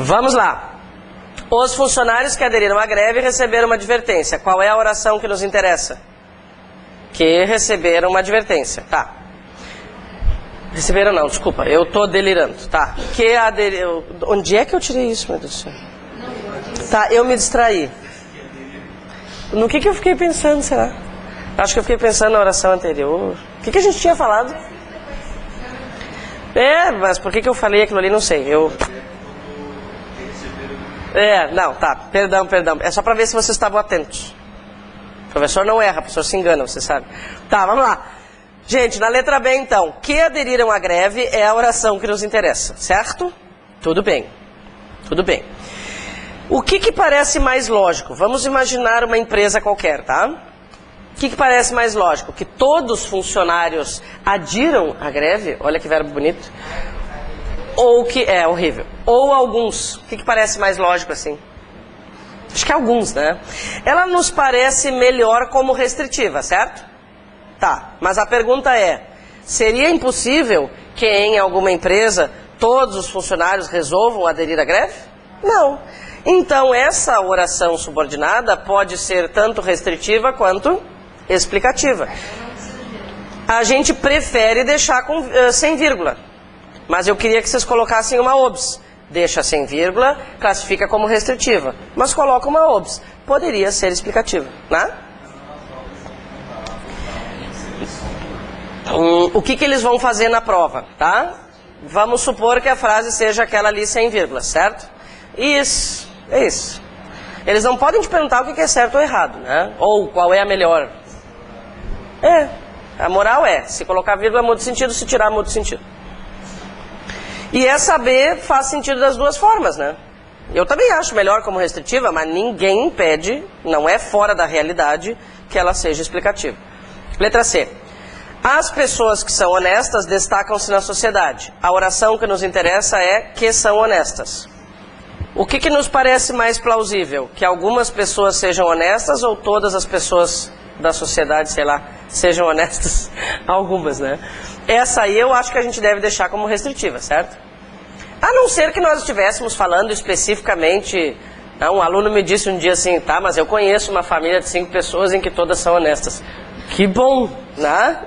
Vamos lá. Os funcionários que aderiram à greve receberam uma advertência. Qual é a oração que nos interessa? Que receberam uma advertência. Tá. Receberam não, desculpa. Eu tô delirando. Tá. Que aderiram... Onde é que eu tirei isso, meu Deus do céu? Tá, eu me distraí. No que eu fiquei pensando, será? Acho que eu fiquei pensando na oração anterior. O que a gente tinha falado? Mas por que eu falei aquilo ali, não sei. Não, tá, perdão. É só para ver se vocês estavam atentos. O professor não erra, o professor se engana, você sabe. Tá, vamos lá. Gente, na letra B, então, que aderiram à greve é a oração que nos interessa, certo? Tudo bem. Tudo bem. O que parece mais lógico? Vamos imaginar uma empresa qualquer, tá? O que parece mais lógico? Que todos os funcionários adiram à greve? Olha que verbo bonito. Ou que... É horrível. Ou alguns. O que parece mais lógico assim? Acho que alguns, né? Ela nos parece melhor como restritiva, certo? Tá. Mas a pergunta é, seria impossível que em alguma empresa todos os funcionários resolvam aderir à greve? Não. Então essa oração subordinada pode ser tanto restritiva quanto explicativa. A gente prefere deixar sem vírgula. Mas eu queria que vocês colocassem uma obs. Deixa sem vírgula, classifica como restritiva. Mas coloca uma obs. Poderia ser explicativa, né? O que eles vão fazer na prova, tá? Vamos supor que a frase seja aquela ali sem vírgula, certo? Isso, é isso. Eles não podem te perguntar o que é certo ou errado, né? Ou qual é a melhor. A moral é, se colocar vírgula muda o sentido, se tirar muda o sentido. E essa B faz sentido das duas formas, né? Eu também acho melhor como restritiva, mas ninguém impede, não é fora da realidade, que ela seja explicativa. Letra C. As pessoas que são honestas destacam-se na sociedade. A oração que nos interessa é que são honestas. O que nos parece mais plausível? Que algumas pessoas sejam honestas ou todas as pessoas da sociedade, sei lá, sejam honestas? Algumas, né? Essa aí eu acho que a gente deve deixar como restritiva, certo? A não ser que nós estivéssemos falando especificamente... Um aluno me disse um dia assim, tá, mas eu conheço uma família de 5 pessoas em que todas são honestas. Que bom, né?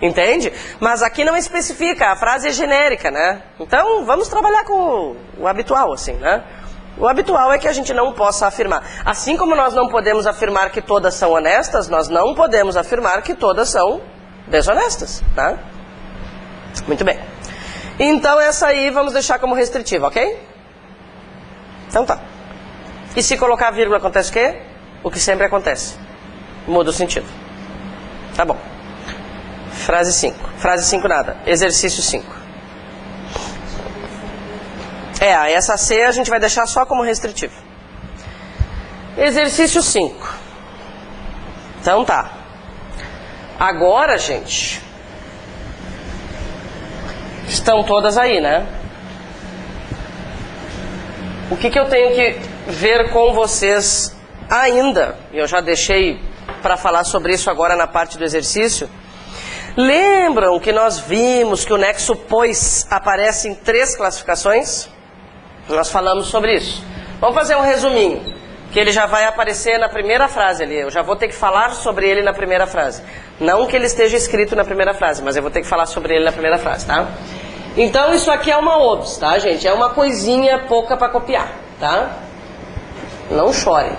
Entende? Mas aqui não especifica, a frase é genérica, né? Então, vamos trabalhar com o habitual, assim, né? O habitual é que a gente não possa afirmar. Assim como nós não podemos afirmar que todas são honestas, nós não podemos afirmar que todas são desonestas, tá? Muito bem. Então essa aí vamos deixar como restritiva, ok? Então tá. E se colocar vírgula acontece o quê? O que sempre acontece. Muda o sentido. Tá bom. Frase 5. Frase 5 nada. Exercício 5. Essa C a gente vai deixar só como restritivo. Exercício 5. Então tá. Agora, gente, estão todas aí, né? O que eu tenho que ver com vocês ainda, e eu já deixei para falar sobre isso agora na parte do exercício. Lembram que nós vimos que o nexo pois aparece em 3 classificações? Nós falamos sobre isso. Vamos fazer um resuminho, que ele já vai aparecer na primeira frase ali. Eu já vou ter que falar sobre ele na primeira frase. Não que ele esteja escrito na primeira frase, mas eu vou ter que falar sobre ele na primeira frase, tá? Então isso aqui é uma obs, tá, gente? É uma coisinha pouca para copiar, tá? Não chorem.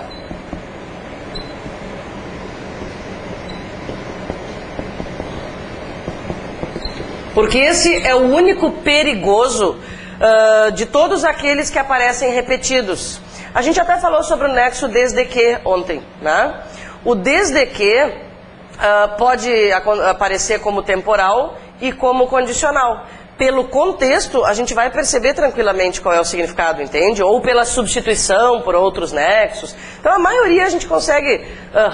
Porque esse é o único perigoso de todos aqueles que aparecem repetidos. A gente até falou sobre o nexo desde que ontem, né? O desde que pode aparecer como temporal e como condicional. Pelo contexto, a gente vai perceber tranquilamente qual é o significado, entende? Ou pela substituição por outros nexos. Então a maioria a gente consegue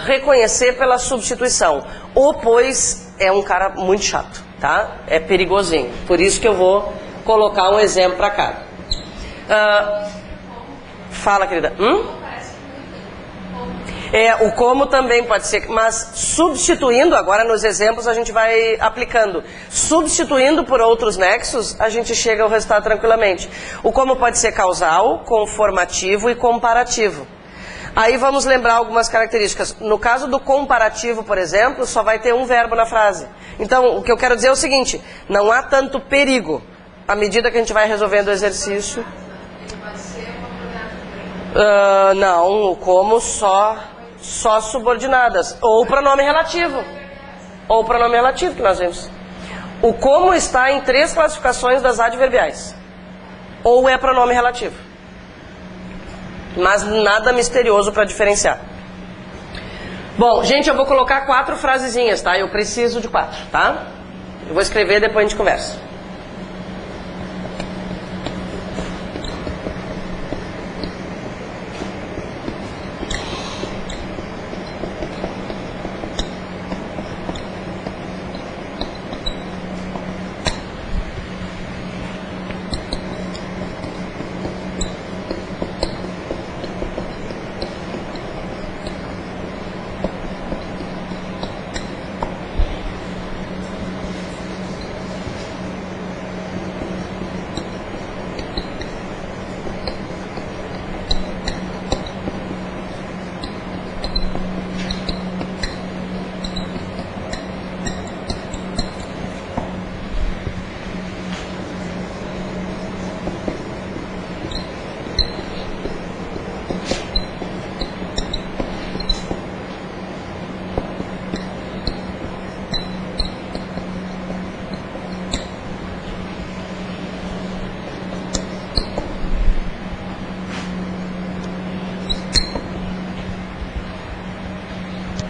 reconhecer pela substituição. O pois é um cara muito chato, tá? É perigosinho. Por isso que eu vou colocar um exemplo para cá. Fala, querida. O como também pode ser, mas substituindo, agora nos exemplos a gente vai aplicando. Substituindo por outros nexos, a gente chega ao resultado tranquilamente. O como pode ser causal, conformativo e comparativo. Aí vamos lembrar algumas características. No caso do comparativo, por exemplo, só vai ter um verbo na frase. Então, o que eu quero dizer é o seguinte, não há tanto perigo. À medida que a gente vai resolvendo o exercício... não, o como só subordinadas. Ou pronome relativo. Ou pronome relativo que nós vimos. O como está em 3 classificações das adverbiais. Ou é pronome relativo. Mas nada misterioso para diferenciar. Bom, gente, eu vou colocar 4 frasezinhas, tá? Eu preciso de 4, tá? Eu vou escrever, depois a gente conversa.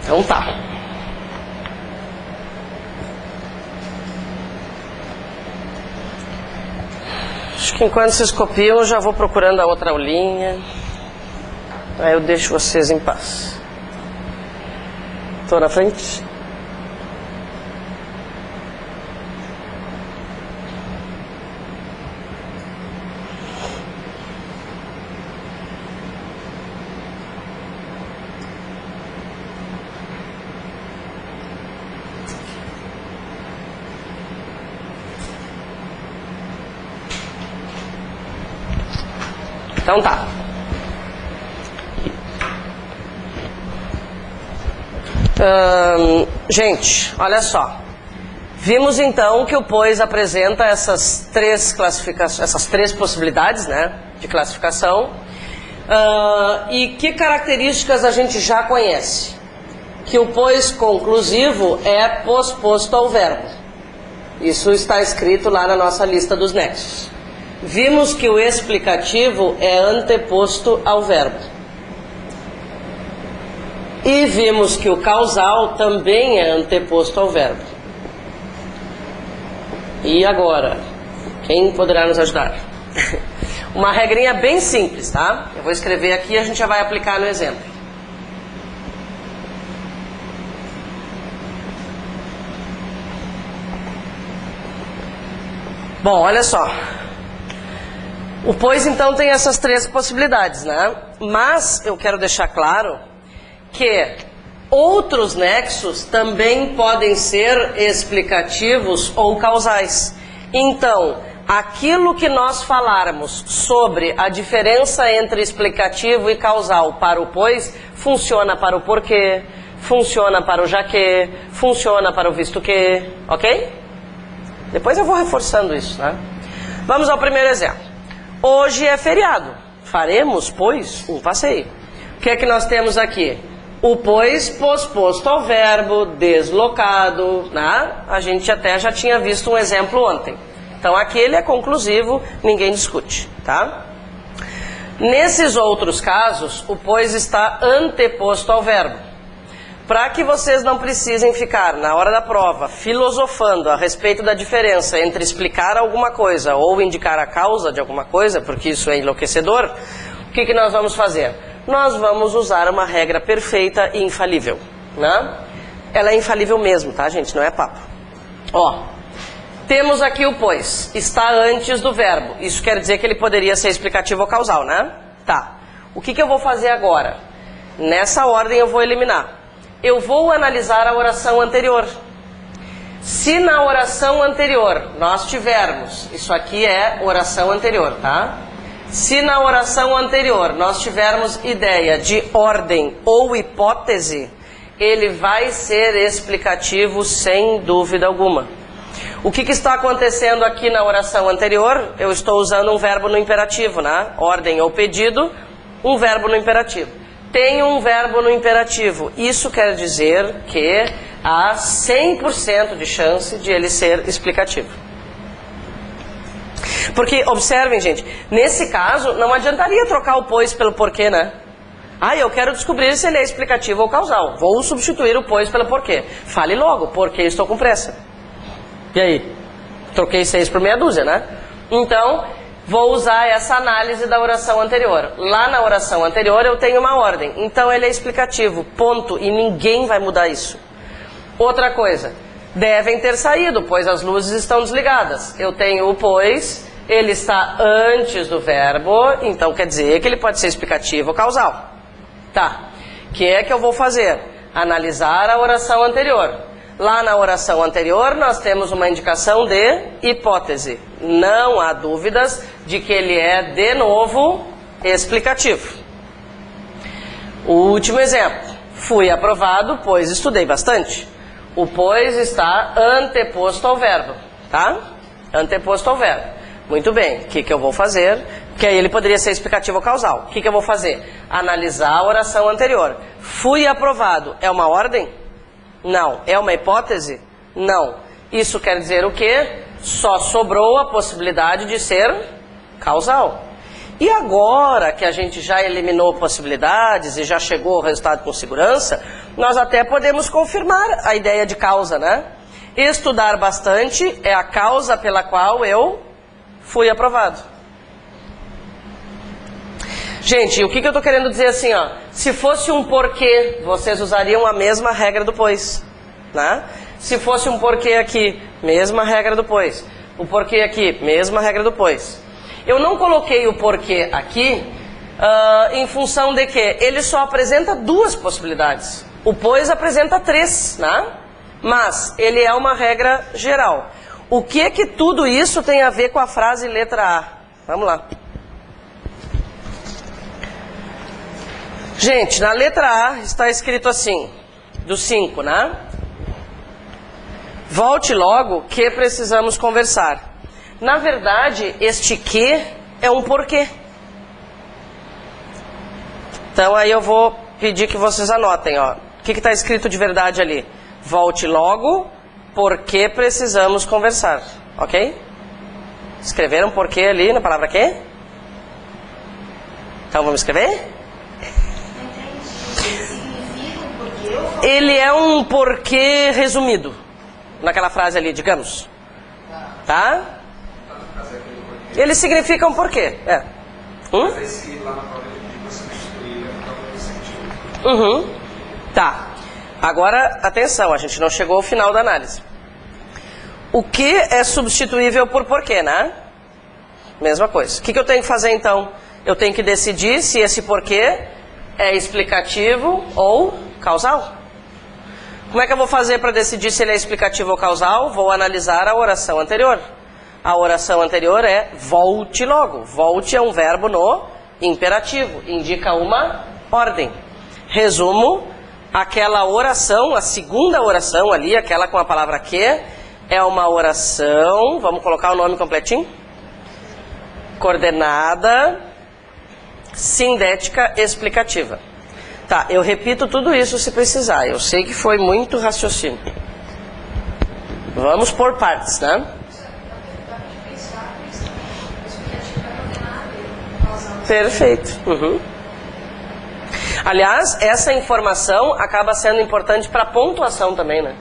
Então tá. Acho que enquanto vocês copiam, eu já vou procurando a outra aulinha. Aí eu deixo vocês em paz. Tô na frente? Então tá. Gente, olha só. Vimos então que o pois apresenta essas 3 classificações, essas 3 possibilidades, né, de classificação. E que características a gente já conhece? Que o pois conclusivo é posposto ao verbo. Isso está escrito lá na nossa lista dos nexos. Vimos que o explicativo é anteposto ao verbo. E vimos que o causal também é anteposto ao verbo. E agora? Quem poderá nos ajudar? Uma regrinha bem simples, tá? Eu vou escrever aqui e a gente já vai aplicar no exemplo. Bom, olha só. O pois então tem essas três possibilidades, né? Mas eu quero deixar claro que outros nexos também podem ser explicativos ou causais. Então, aquilo que nós falarmos sobre a diferença entre explicativo e causal para o pois, funciona para o porquê, funciona para o já que, funciona para o visto que, ok? Depois eu vou reforçando isso, né? Vamos ao primeiro exemplo. Hoje é feriado. Faremos, pois, um passeio. O que é que nós temos aqui? O pois posposto ao verbo, deslocado, né? A gente até já tinha visto um exemplo ontem. Então aquele é conclusivo, ninguém discute, tá? Nesses outros casos, o pois está anteposto ao verbo. Para que vocês não precisem ficar, na hora da prova, filosofando a respeito da diferença entre explicar alguma coisa ou indicar a causa de alguma coisa, porque isso é enlouquecedor, o que nós vamos fazer? Nós vamos usar uma regra perfeita e infalível, né? Ela é infalível mesmo, tá, gente? Não é papo. Ó, temos aqui o pois, está antes do verbo. Isso quer dizer que ele poderia ser explicativo ou causal, né? Tá. O que eu vou fazer agora? Nessa ordem eu vou eliminar. Eu vou analisar a oração anterior. Se na oração anterior nós tivermos, isso aqui é oração anterior, tá? Se na oração anterior nós tivermos ideia de ordem ou hipótese, ele vai ser explicativo sem dúvida alguma. O que está acontecendo aqui na oração anterior? Eu estou usando um verbo no imperativo, né? Ordem ou pedido, um verbo no imperativo. Tem um verbo no imperativo. Isso quer dizer que há 100% de chance de ele ser explicativo. Porque, observem, gente, nesse caso, não adiantaria trocar o pois pelo porquê, né? Eu quero descobrir se ele é explicativo ou causal. Vou substituir o pois pelo porquê. Fale logo, porque estou com pressa. E aí? Troquei 6 por meia dúzia, né? Então, vou usar essa análise da oração anterior. Lá na oração anterior eu tenho uma ordem. Então ele é explicativo, ponto. E ninguém vai mudar isso. Outra coisa, devem ter saído, pois as luzes estão desligadas. Eu tenho o pois, ele está antes do verbo, então quer dizer que ele pode ser explicativo ou causal. Tá, o que é que eu vou fazer? Analisar a oração anterior. Lá na oração anterior nós temos uma indicação de hipótese. Não há dúvidas de que ele é, de novo, explicativo. O último exemplo. Fui aprovado, pois estudei bastante. O pois está anteposto ao verbo, tá? Anteposto ao verbo. Muito bem, o que eu vou fazer? Que aí ele poderia ser explicativo ou causal. O que eu vou fazer? Analisar a oração anterior. Fui aprovado. É uma ordem? Não. É uma hipótese? Não. Isso quer dizer o quê? Só sobrou a possibilidade de ser causal. E agora que a gente já eliminou possibilidades e já chegou ao resultado com segurança, nós até podemos confirmar a ideia de causa, né? Estudar bastante é a causa pela qual eu fui aprovado. Gente, o que eu estou querendo dizer assim, ó? Se fosse um porquê, vocês usariam a mesma regra do pois, né? Se fosse um porquê aqui, mesma regra do pois. O porquê aqui, mesma regra do pois. Eu não coloquei o porquê aqui em função de que ele só apresenta 2 possibilidades. O pois apresenta 3, né? Mas ele é uma regra geral. O que tudo isso tem a ver com a frase letra A? Vamos lá. Gente, na letra A está escrito assim, do 5, né? Volte logo que precisamos conversar. Na verdade, este que é um porquê. Então aí eu vou pedir que vocês anotem, ó. O que está escrito de verdade ali? Volte logo, porque precisamos conversar, ok? Escreveram porquê ali na palavra quê? Então vamos escrever? Ele é um porquê resumido naquela frase ali, digamos. Tá? Ele significa um porquê. É. Tá. Agora, atenção, a gente não chegou ao final da análise. O que é substituível por porquê, né? Mesma coisa. O que eu tenho que fazer então? Eu tenho que decidir se esse porquê é explicativo ou causal. Como é que eu vou fazer para decidir se ele é explicativo ou causal? Vou analisar a oração anterior. A oração anterior é volte logo. Volte é um verbo no imperativo, indica uma ordem. Resumo, aquela oração, a segunda oração ali, aquela com a palavra que, é uma oração, vamos colocar o nome completinho? Coordenada, sindética, explicativa. Tá, eu repito tudo isso se precisar. Eu sei que foi muito raciocínio. Vamos por partes, né? Perfeito. Aliás, essa informação acaba sendo importante para a pontuação também, né?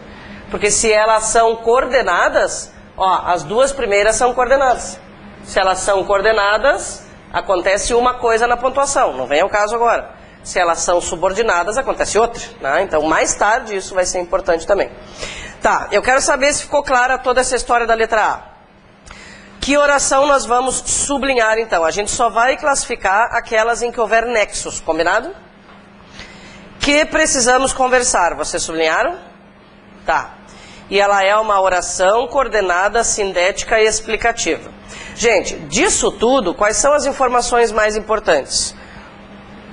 Porque se elas são coordenadas, ó, as duas primeiras são coordenadas. Se elas são coordenadas, acontece uma coisa na pontuação. Não vem ao caso agora. Se elas são subordinadas, acontece outra, né? Então, mais tarde, isso vai ser importante também. Tá, eu quero saber se ficou clara toda essa história da letra A. Que oração nós vamos sublinhar, então? A gente só vai classificar aquelas em que houver nexos, combinado? Que precisamos conversar, vocês sublinharam? Tá. E ela é uma oração coordenada, sindética e explicativa. Gente, disso tudo, quais são as informações mais importantes?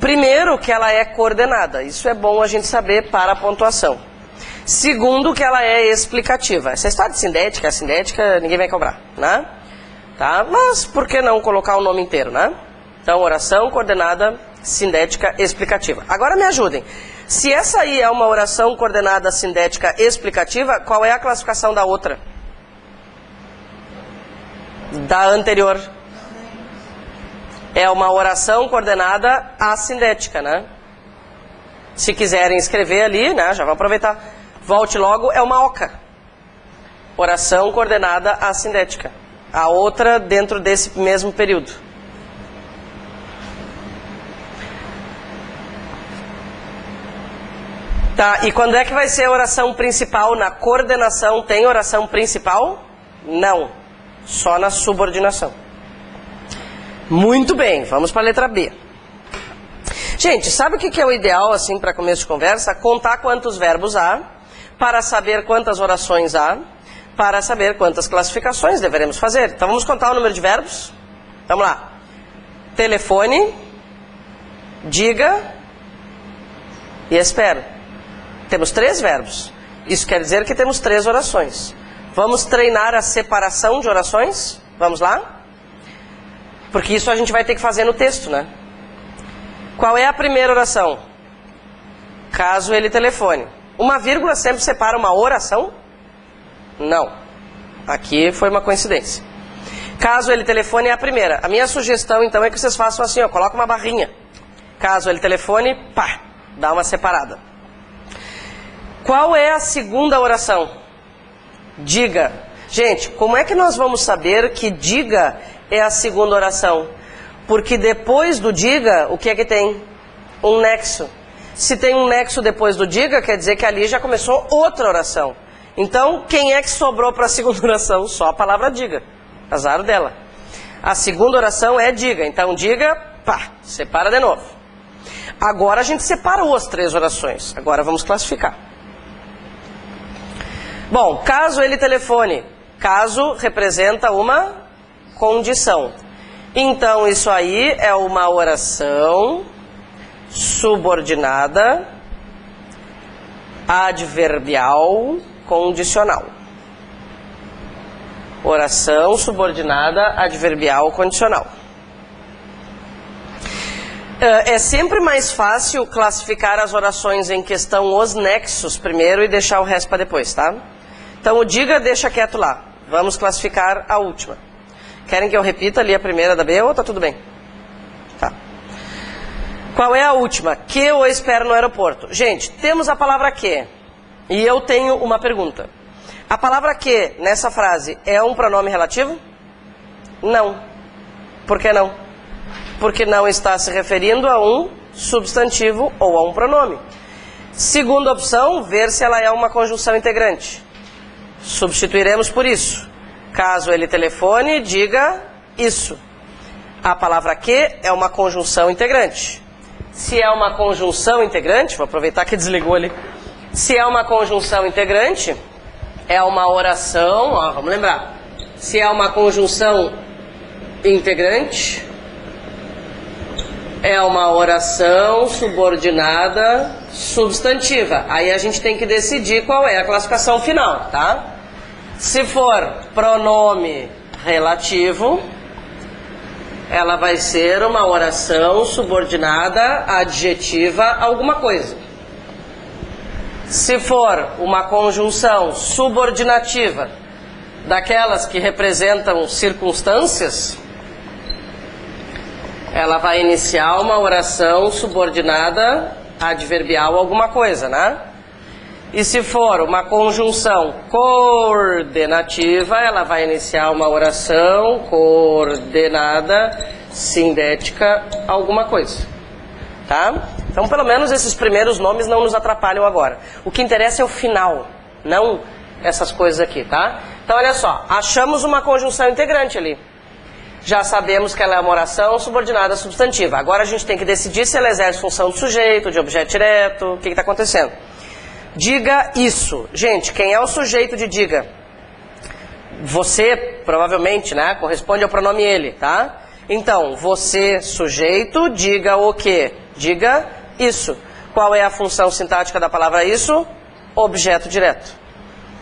Primeiro, que ela é coordenada. Isso é bom a gente saber para a pontuação. Segundo, que ela é explicativa. Essa história de sindética, sindética, ninguém vai cobrar, né? Tá? Mas por que não colocar o nome inteiro, né? Então, oração coordenada, sindética, explicativa. Agora me ajudem. Se essa aí é uma oração coordenada, sindética, explicativa, qual é a classificação da outra? Da anterior. É uma oração coordenada assindética, né? Se quiserem escrever ali, né? Já vou aproveitar. Volte logo, é uma oca. Oração coordenada assindética. A outra dentro desse mesmo período. Tá, e quando é que vai ser a oração principal? Na coordenação tem oração principal? Não. Só na subordinação. Muito bem, vamos para a letra B. Gente, sabe o que é o ideal, assim, para começo de conversa? Contar quantos verbos há, para saber quantas orações há, para saber quantas classificações deveremos fazer. Então vamos contar o número de verbos? Vamos lá. Telefone, diga e espero. Temos 3 verbos. Isso quer dizer que temos 3 orações. Vamos treinar a separação de orações? Vamos lá? Porque isso a gente vai ter que fazer no texto, né? Qual é a primeira oração? Caso ele telefone. Uma vírgula sempre separa uma oração? Não. Aqui foi uma coincidência. Caso ele telefone é a primeira. A minha sugestão, então, é que vocês façam assim, ó, coloca uma barrinha. Caso ele telefone, pá, dá uma separada. Qual é a segunda oração? Diga. Gente, como é que nós vamos saber que diga é a segunda oração? Porque depois do diga, o que é que tem? Um nexo. Se tem um nexo depois do diga, quer dizer que ali já começou outra oração. Então, quem é que sobrou para a segunda oração? Só a palavra diga. Azar dela. A segunda oração é diga. Então, diga, pá, separa de novo. Agora a gente separou as 3 orações. Agora vamos classificar. Bom, caso ele telefone. Caso representa uma condição. Então, isso aí é uma oração subordinada, adverbial, condicional. Oração subordinada, adverbial, condicional. É sempre mais fácil classificar as orações em questão, os nexos primeiro e deixar o resto para depois, tá? Então o diga deixa quieto lá. Vamos classificar a última. Querem que eu repita ali a primeira da B ou tá tudo bem? Tá. Qual é a última? Que o espera no aeroporto. Gente, temos a palavra que. E eu tenho uma pergunta. A palavra que, nessa frase, é um pronome relativo? Não. Por que não? Porque não está se referindo a um substantivo ou a um pronome. Segunda opção, ver se ela é uma conjunção integrante. Substituiremos por isso. Caso ele telefone, diga isso. A palavra que é uma conjunção integrante. Se é uma conjunção integrante, vou aproveitar que desligou ali. Se é uma conjunção integrante, é uma oração, ó, vamos lembrar. Se é uma conjunção integrante, é uma oração subordinada substantiva. Aí a gente tem que decidir qual é a classificação final, tá? Se for pronome relativo, ela vai ser uma oração subordinada adjetiva a alguma coisa. Se for uma conjunção subordinativa, daquelas que representam circunstâncias, ela vai iniciar uma oração subordinada adverbial a alguma coisa, né? E se for uma conjunção coordenativa, ela vai iniciar uma oração coordenada sindética a alguma coisa, tá? Então, pelo menos esses primeiros nomes não nos atrapalham agora. O que interessa é o final, não essas coisas aqui, tá? Então, olha só, achamos uma conjunção integrante ali. Já sabemos que ela é uma oração subordinada substantiva. Agora a gente tem que decidir se ela exerce função de sujeito, de objeto direto, o que está acontecendo. Diga isso. Gente, quem é o sujeito de diga? Você, provavelmente, né? Corresponde ao pronome ele, tá? Então, você, sujeito, diga o quê? Diga isso. Qual é a função sintática da palavra isso? Objeto direto.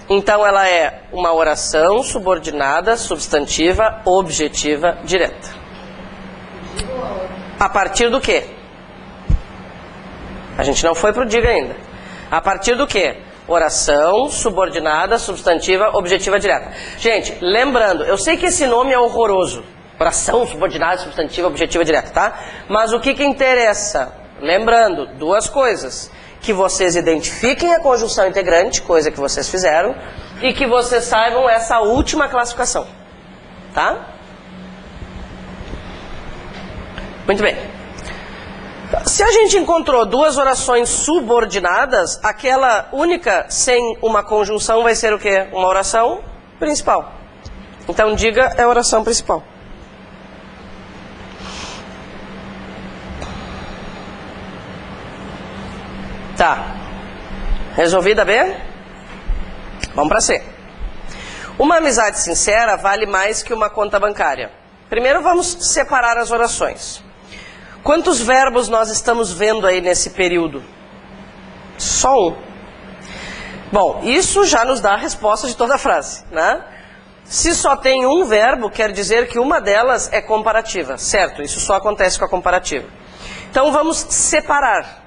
Então, ela é uma oração subordinada, substantiva, objetiva, direta. A partir do quê? A gente não foi pro diga ainda. A partir do quê? Oração subordinada, substantiva, objetiva, direta. Gente, lembrando, eu sei que esse nome é horroroso. Oração subordinada, substantiva, objetiva, direta, tá? Mas o que interessa? Lembrando, duas coisas. Que vocês identifiquem a conjunção integrante, coisa que vocês fizeram, e que vocês saibam essa última classificação. Tá? Muito bem. Se a gente encontrou duas orações subordinadas, aquela única sem uma conjunção vai ser o quê? Uma oração principal. Então, diga é a oração principal. Tá. Resolvida B? Vamos para C. Uma amizade sincera vale mais que uma conta bancária. Primeiro vamos separar as orações. Quantos verbos nós estamos vendo aí nesse período? Só um. Bom, isso já nos dá a resposta de toda a frase, né? Se só tem um verbo, quer dizer que uma delas é comparativa, certo? Isso só acontece com a comparativa. Então vamos separar.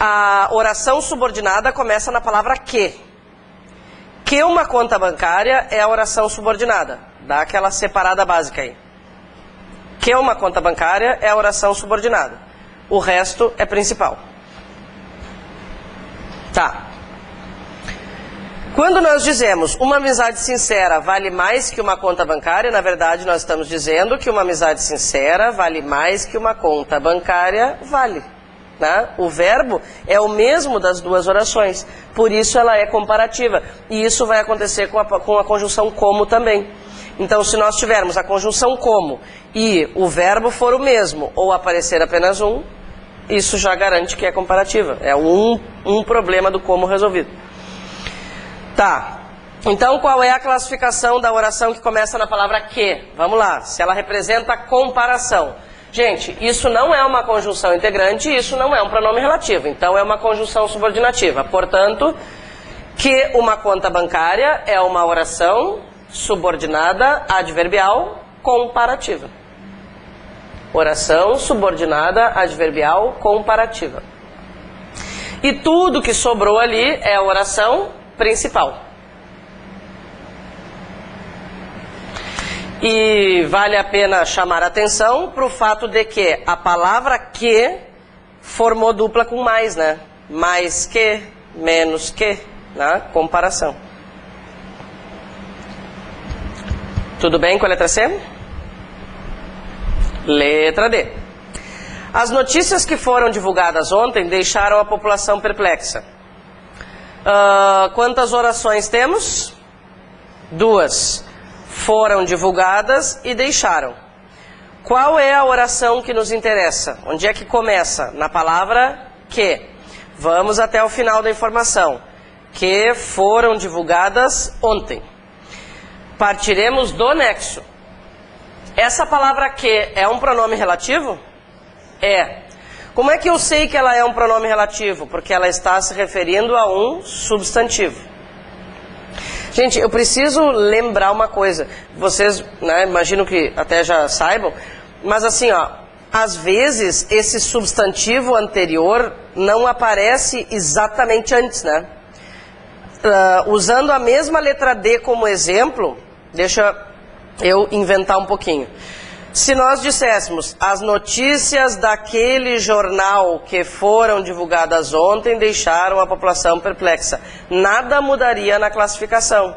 A oração subordinada começa na palavra que. Que uma conta bancária é a oração subordinada. Dá aquela separada básica aí. Que uma conta bancária é a oração subordinada. O resto é principal. Tá. Quando nós dizemos uma amizade sincera vale mais que uma conta bancária, na verdade nós estamos dizendo que uma amizade sincera vale mais que uma conta bancária vale. Né? O verbo é o mesmo das duas orações, por isso ela é comparativa. E isso vai acontecer com a conjunção como também. Então, se nós tivermos a conjunção como e o verbo for o mesmo, ou aparecer apenas um, isso já garante que é comparativa. É um problema do como resolvido. Tá. Então, qual é a classificação da oração que começa na palavra que? Vamos lá. Se ela representa comparação. Gente, isso não é uma conjunção integrante, isso não é um pronome relativo. Então, é uma conjunção subordinativa. Portanto, que uma conta bancária é uma oração subordinada adverbial comparativa. Oração subordinada adverbial comparativa. E tudo que sobrou ali é a oração principal. E vale a pena chamar a atenção para o fato de que a palavra que formou dupla com mais, né? Mais que, menos que, né? Comparação. Tudo bem com a letra C? Letra D. As notícias que foram divulgadas ontem deixaram a população perplexa. Quantas orações temos? 2. Foram divulgadas e deixaram. Qual é a oração que nos interessa? Onde é que começa? Na palavra que. Vamos até o final da informação. Que foram divulgadas ontem. Partiremos do nexo. Essa palavra que é um pronome relativo? É. Como é que eu sei que ela é um pronome relativo? Porque ela está se referindo a um substantivo. Gente, eu preciso lembrar uma coisa. Vocês, né, imagino que até já saibam, mas assim, ó, às vezes esse substantivo anterior não aparece exatamente antes, né? Usando a mesma letra D como exemplo, deixa eu inventar um pouquinho. Se nós disséssemos, as notícias daquele jornal que foram divulgadas ontem deixaram a população perplexa, nada mudaria na classificação.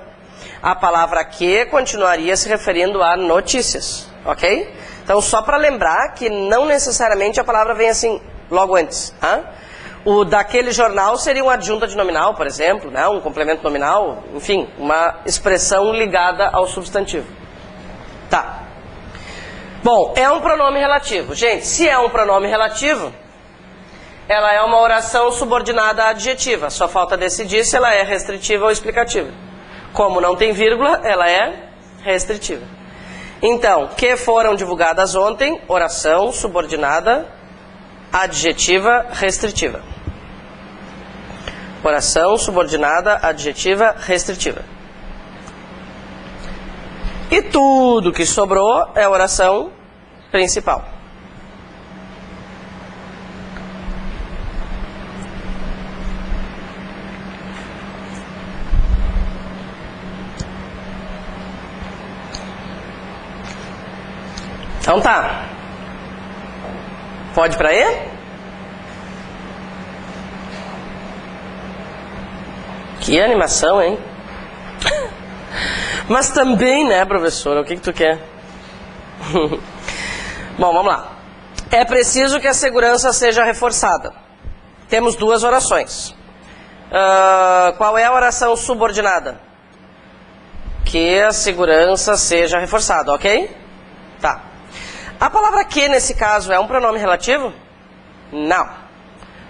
A palavra que continuaria se referindo a notícias, ok? Então, só para lembrar que não necessariamente a palavra vem assim logo antes. O daquele jornal seria um adjunto adnominal, por exemplo, né? Um complemento nominal, enfim, uma expressão ligada ao substantivo. Tá. Bom, é um pronome relativo. Gente, se é um pronome relativo, ela é uma oração subordinada adjetiva. Só falta decidir se ela é restritiva ou explicativa. Como não tem vírgula, ela é restritiva. Então, que foram divulgadas ontem, oração subordinada adjetiva restritiva. Oração subordinada adjetiva restritiva. E tudo que sobrou é a oração principal. Então tá. Pode para E? Que animação, hein? Mas também, né, professora, o que tu quer? Bom, vamos lá. É preciso que a segurança seja reforçada. Temos duas orações. Qual é a oração subordinada? Que a segurança seja reforçada, ok? Tá. A palavra que, nesse caso, é um pronome relativo? Não.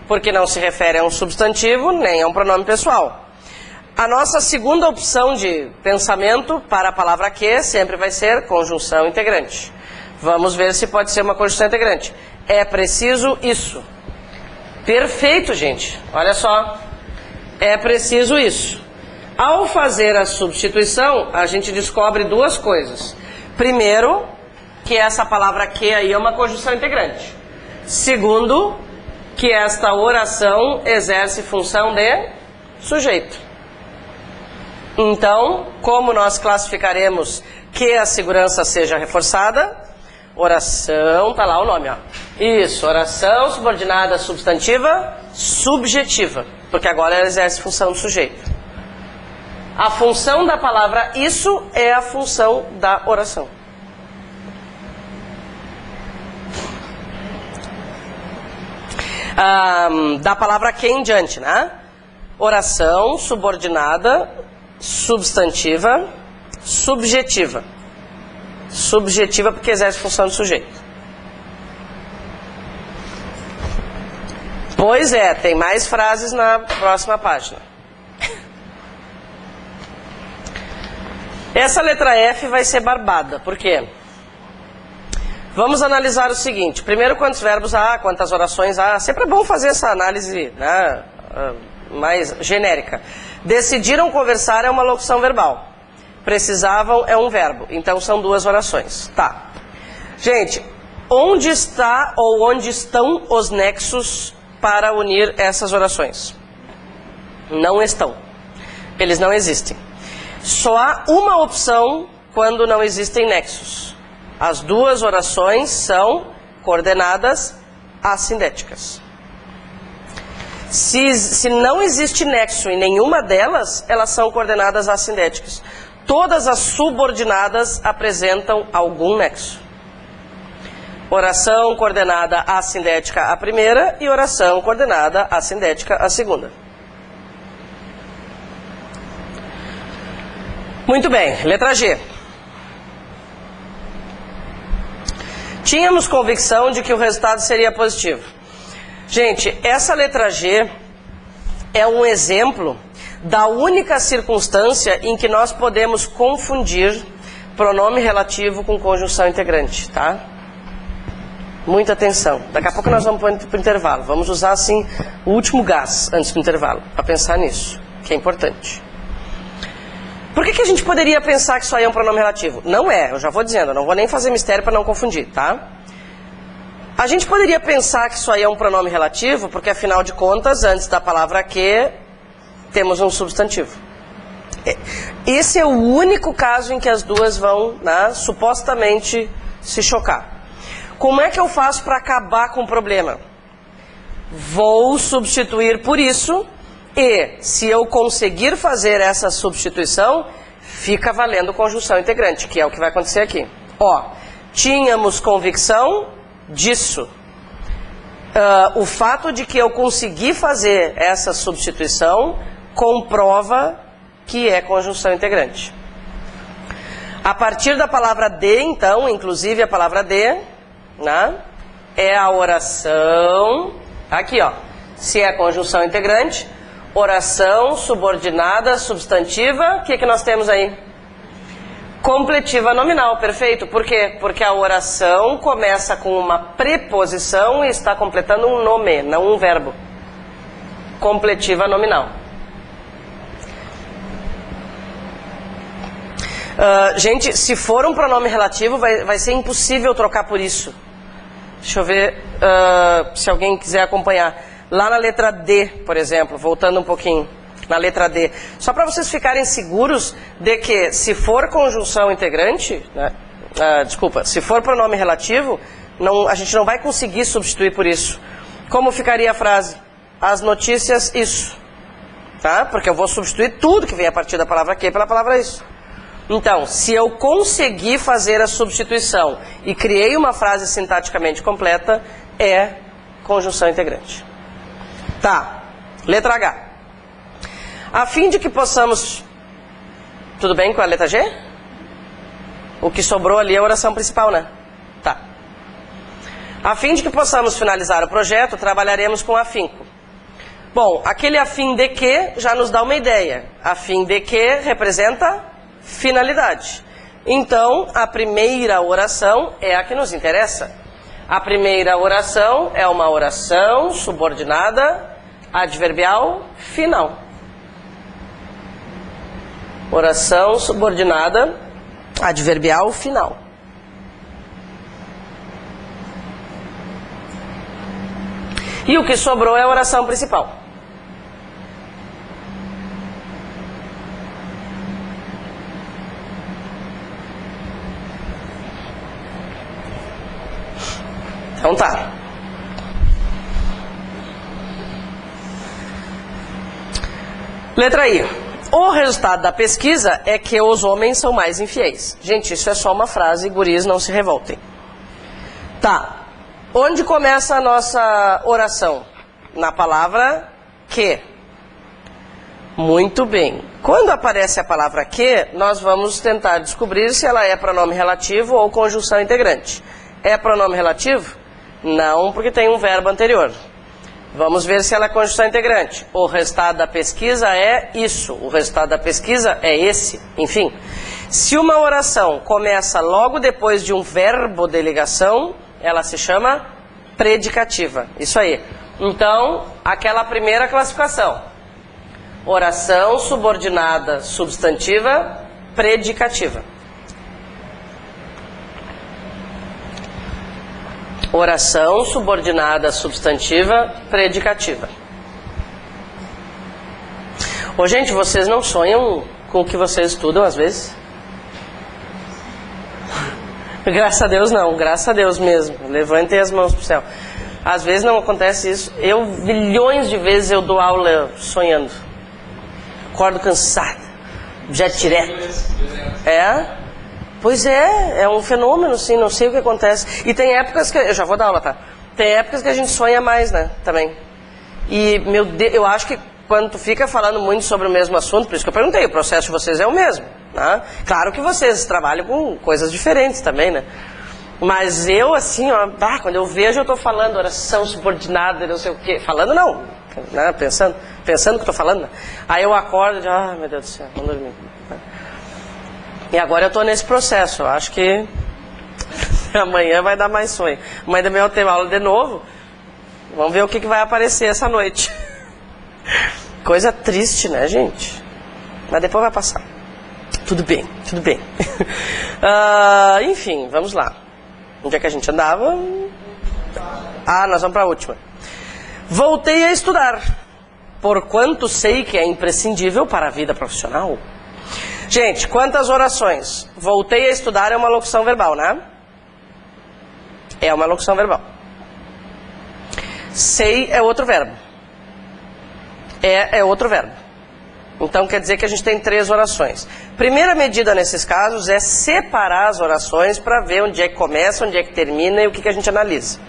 Porque não se refere a um substantivo, nem a um pronome pessoal. A nossa segunda opção de pensamento para a palavra que sempre vai ser conjunção integrante. Vamos ver se pode ser uma conjunção integrante. É preciso isso. Perfeito, gente. Olha só. É preciso isso. Ao fazer a substituição, a gente descobre duas coisas. Primeiro, que essa palavra que aí é uma conjunção integrante. Segundo, que esta oração exerce função de sujeito. Então, como nós classificaremos que a segurança seja reforçada? Oração, tá lá o nome, ó. Isso, oração subordinada substantiva subjetiva, porque agora ela exerce função do sujeito. A função da palavra isso é a função da oração. Da palavra que em diante, né? Oração subordinada substantiva subjetiva. Subjetiva porque exerce função do sujeito. Pois é, tem mais frases na próxima página. Essa letra F vai ser barbada, por quê? Vamos analisar o seguinte. Primeiro, quantos verbos há, quantas orações há. Sempre é bom fazer essa análise, né, mais genérica. Decidiram conversar é uma locução verbal. Precisavam é um verbo. Então são duas orações. Tá. Gente, onde está ou onde estão os nexos para unir essas orações? Não estão. Eles não existem. Só há uma opção quando não existem nexos. As duas orações são coordenadas assindéticas. Se não existe nexo em nenhuma delas, elas são coordenadas assindéticas. Todas as subordinadas apresentam algum nexo. Oração coordenada assindética a primeira e oração coordenada assindética a segunda. Muito bem, letra G. Tínhamos convicção de que o resultado seria positivo. Gente, essa letra G é um exemplo da única circunstância em que nós podemos confundir pronome relativo com conjunção integrante, tá? Muita atenção. Daqui a pouco nós vamos para o intervalo. Vamos usar, assim, o último gás antes do intervalo, para pensar nisso, que é importante. Por que a gente poderia pensar que isso aí é um pronome relativo? Não é, eu já vou dizendo, eu não vou nem fazer mistério para não confundir, tá? A gente poderia pensar que isso aí é um pronome relativo, porque afinal de contas, antes da palavra que, temos um substantivo. Esse é o único caso em que as duas vão, né, supostamente se chocar. Como é que eu faço para acabar com o problema? Vou substituir por isso. E, se eu conseguir fazer essa substituição, fica valendo conjunção integrante, que é o que vai acontecer aqui. Ó, tínhamos convicção disso. O fato de que eu consegui fazer essa substituição comprova que é conjunção integrante. A partir da palavra de, então, inclusive a palavra de, né, é a oração, aqui ó, se é conjunção integrante, oração subordinada substantiva, o que nós temos aí? Completiva nominal, perfeito. Por quê? Porque a oração começa com uma preposição e está completando um nome, não um verbo. Completiva nominal. Gente, se for um pronome relativo, vai ser impossível trocar por isso. Deixa eu ver se alguém quiser acompanhar. Lá na letra D, por exemplo, voltando um pouquinho, na letra D. Só para vocês ficarem seguros de que, se for conjunção integrante, né, se for pronome relativo, a gente não vai conseguir substituir por isso. Como ficaria a frase? As notícias, isso. Tá? Porque eu vou substituir tudo que vem a partir da palavra que pela palavra isso. Então, se eu conseguir fazer a substituição e criei uma frase sintaticamente completa, é conjunção integrante. Tá, letra H. A fim de que possamos... Tudo bem com a letra G? O que sobrou ali é a oração principal, né? Tá. A fim de que possamos finalizar o projeto, trabalharemos com afinco. Bom, aquele a fim de que já nos dá uma ideia. A fim de que representa finalidade. Então, a primeira oração é a que nos interessa. A primeira oração é uma oração subordinada adverbial final. Oração subordinada adverbial final. E o que sobrou é a oração principal. Então tá. Letra I. O resultado da pesquisa é que os homens são mais infiéis. Gente, isso é só uma frase, guris, não se revoltem. Tá. Onde começa a nossa oração? Na palavra que. Muito bem. Quando aparece a palavra que, nós vamos tentar descobrir se ela é pronome relativo ou conjunção integrante. É pronome relativo? Não, porque tem um verbo anterior. Vamos ver se ela é conjunção integrante. O resultado da pesquisa é isso. O resultado da pesquisa é esse. Enfim, se uma oração começa logo depois de um verbo de ligação, ela se chama predicativa. Isso aí. Então, aquela primeira classificação. Oração subordinada substantiva predicativa. Oração subordinada substantiva predicativa. Ô, gente, vocês não sonham com o que vocês estudam às vezes? Graças a Deus não, graças a Deus mesmo. Levantem as mãos pro céu. Às vezes não acontece isso. Milhões de vezes eu dou aula sonhando. Acordo cansado. Já direto. É? Pois é um fenômeno, sim, não sei o que acontece. E tem épocas que... Eu já vou dar aula, tá? Tem épocas que a gente sonha mais, né? Também. E, meu Deus, eu acho que quando tu fica falando muito sobre o mesmo assunto, por isso que eu perguntei, o processo de vocês é o mesmo, né? Claro que vocês trabalham com coisas diferentes também, né? Mas eu, assim, ó, quando eu vejo, eu tô falando oração subordinada, não sei o quê. Falando não, né? Pensando que eu tô falando, né? Aí eu acordo e meu Deus do céu, vamos dormir. E agora eu tô nesse processo, eu acho que amanhã vai dar mais sonho. Amanhã também eu tenho aula de novo, vamos ver o que vai aparecer essa noite. Coisa triste, né, gente? Mas depois vai passar. Tudo bem, tudo bem. Enfim, vamos lá. Onde é que a gente andava? Nós vamos para a última. Voltei a estudar, porquanto sei que é imprescindível para a vida profissional. Gente, quantas orações? Voltei a estudar é uma locução verbal, né? É uma locução verbal. Sei é outro verbo. É outro verbo. Então quer dizer que a gente tem 3 orações. Primeira medida nesses casos é separar as orações para ver onde é que começa, onde é que termina e o que a gente analisa.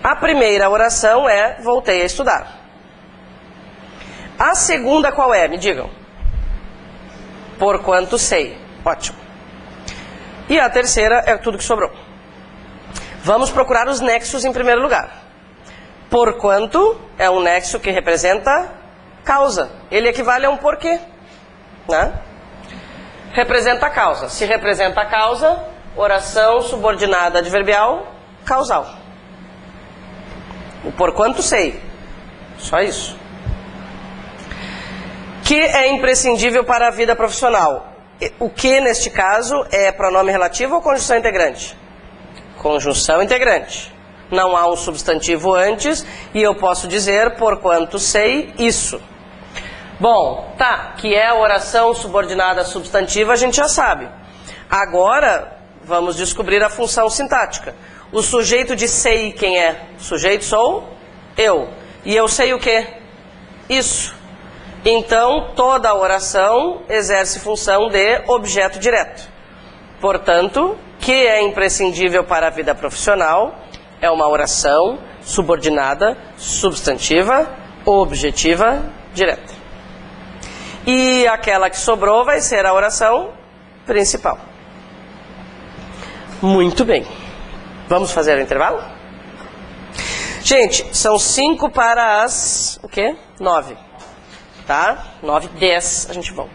A primeira oração é voltei a estudar. A segunda qual é? Me digam. Porquanto sei. Ótimo. E a terceira é tudo que sobrou. Vamos procurar os nexos em primeiro lugar. Porquanto é um nexo que representa causa. Ele equivale a um porquê, né? Representa a causa. Se representa a causa, oração subordinada adverbial causal. O porquanto sei. Só isso. Que é imprescindível para a vida profissional. O que, neste caso, é pronome relativo ou conjunção integrante? Conjunção integrante. Não há um substantivo antes e eu posso dizer porquanto sei isso. Bom, tá, que é a oração subordinada substantiva a gente já sabe. Agora, vamos descobrir a função sintática. O sujeito de sei quem é? O sujeito sou eu. E eu sei o quê? Isso. Então, toda a oração exerce função de objeto direto. Portanto, que é imprescindível para a vida profissional é uma oração subordinada, substantiva, objetiva, direta. E aquela que sobrou vai ser a oração principal. Muito bem. Vamos fazer o intervalo? Gente, são 5 para as... o quê? 9. Tá? 9, 10, a gente volta.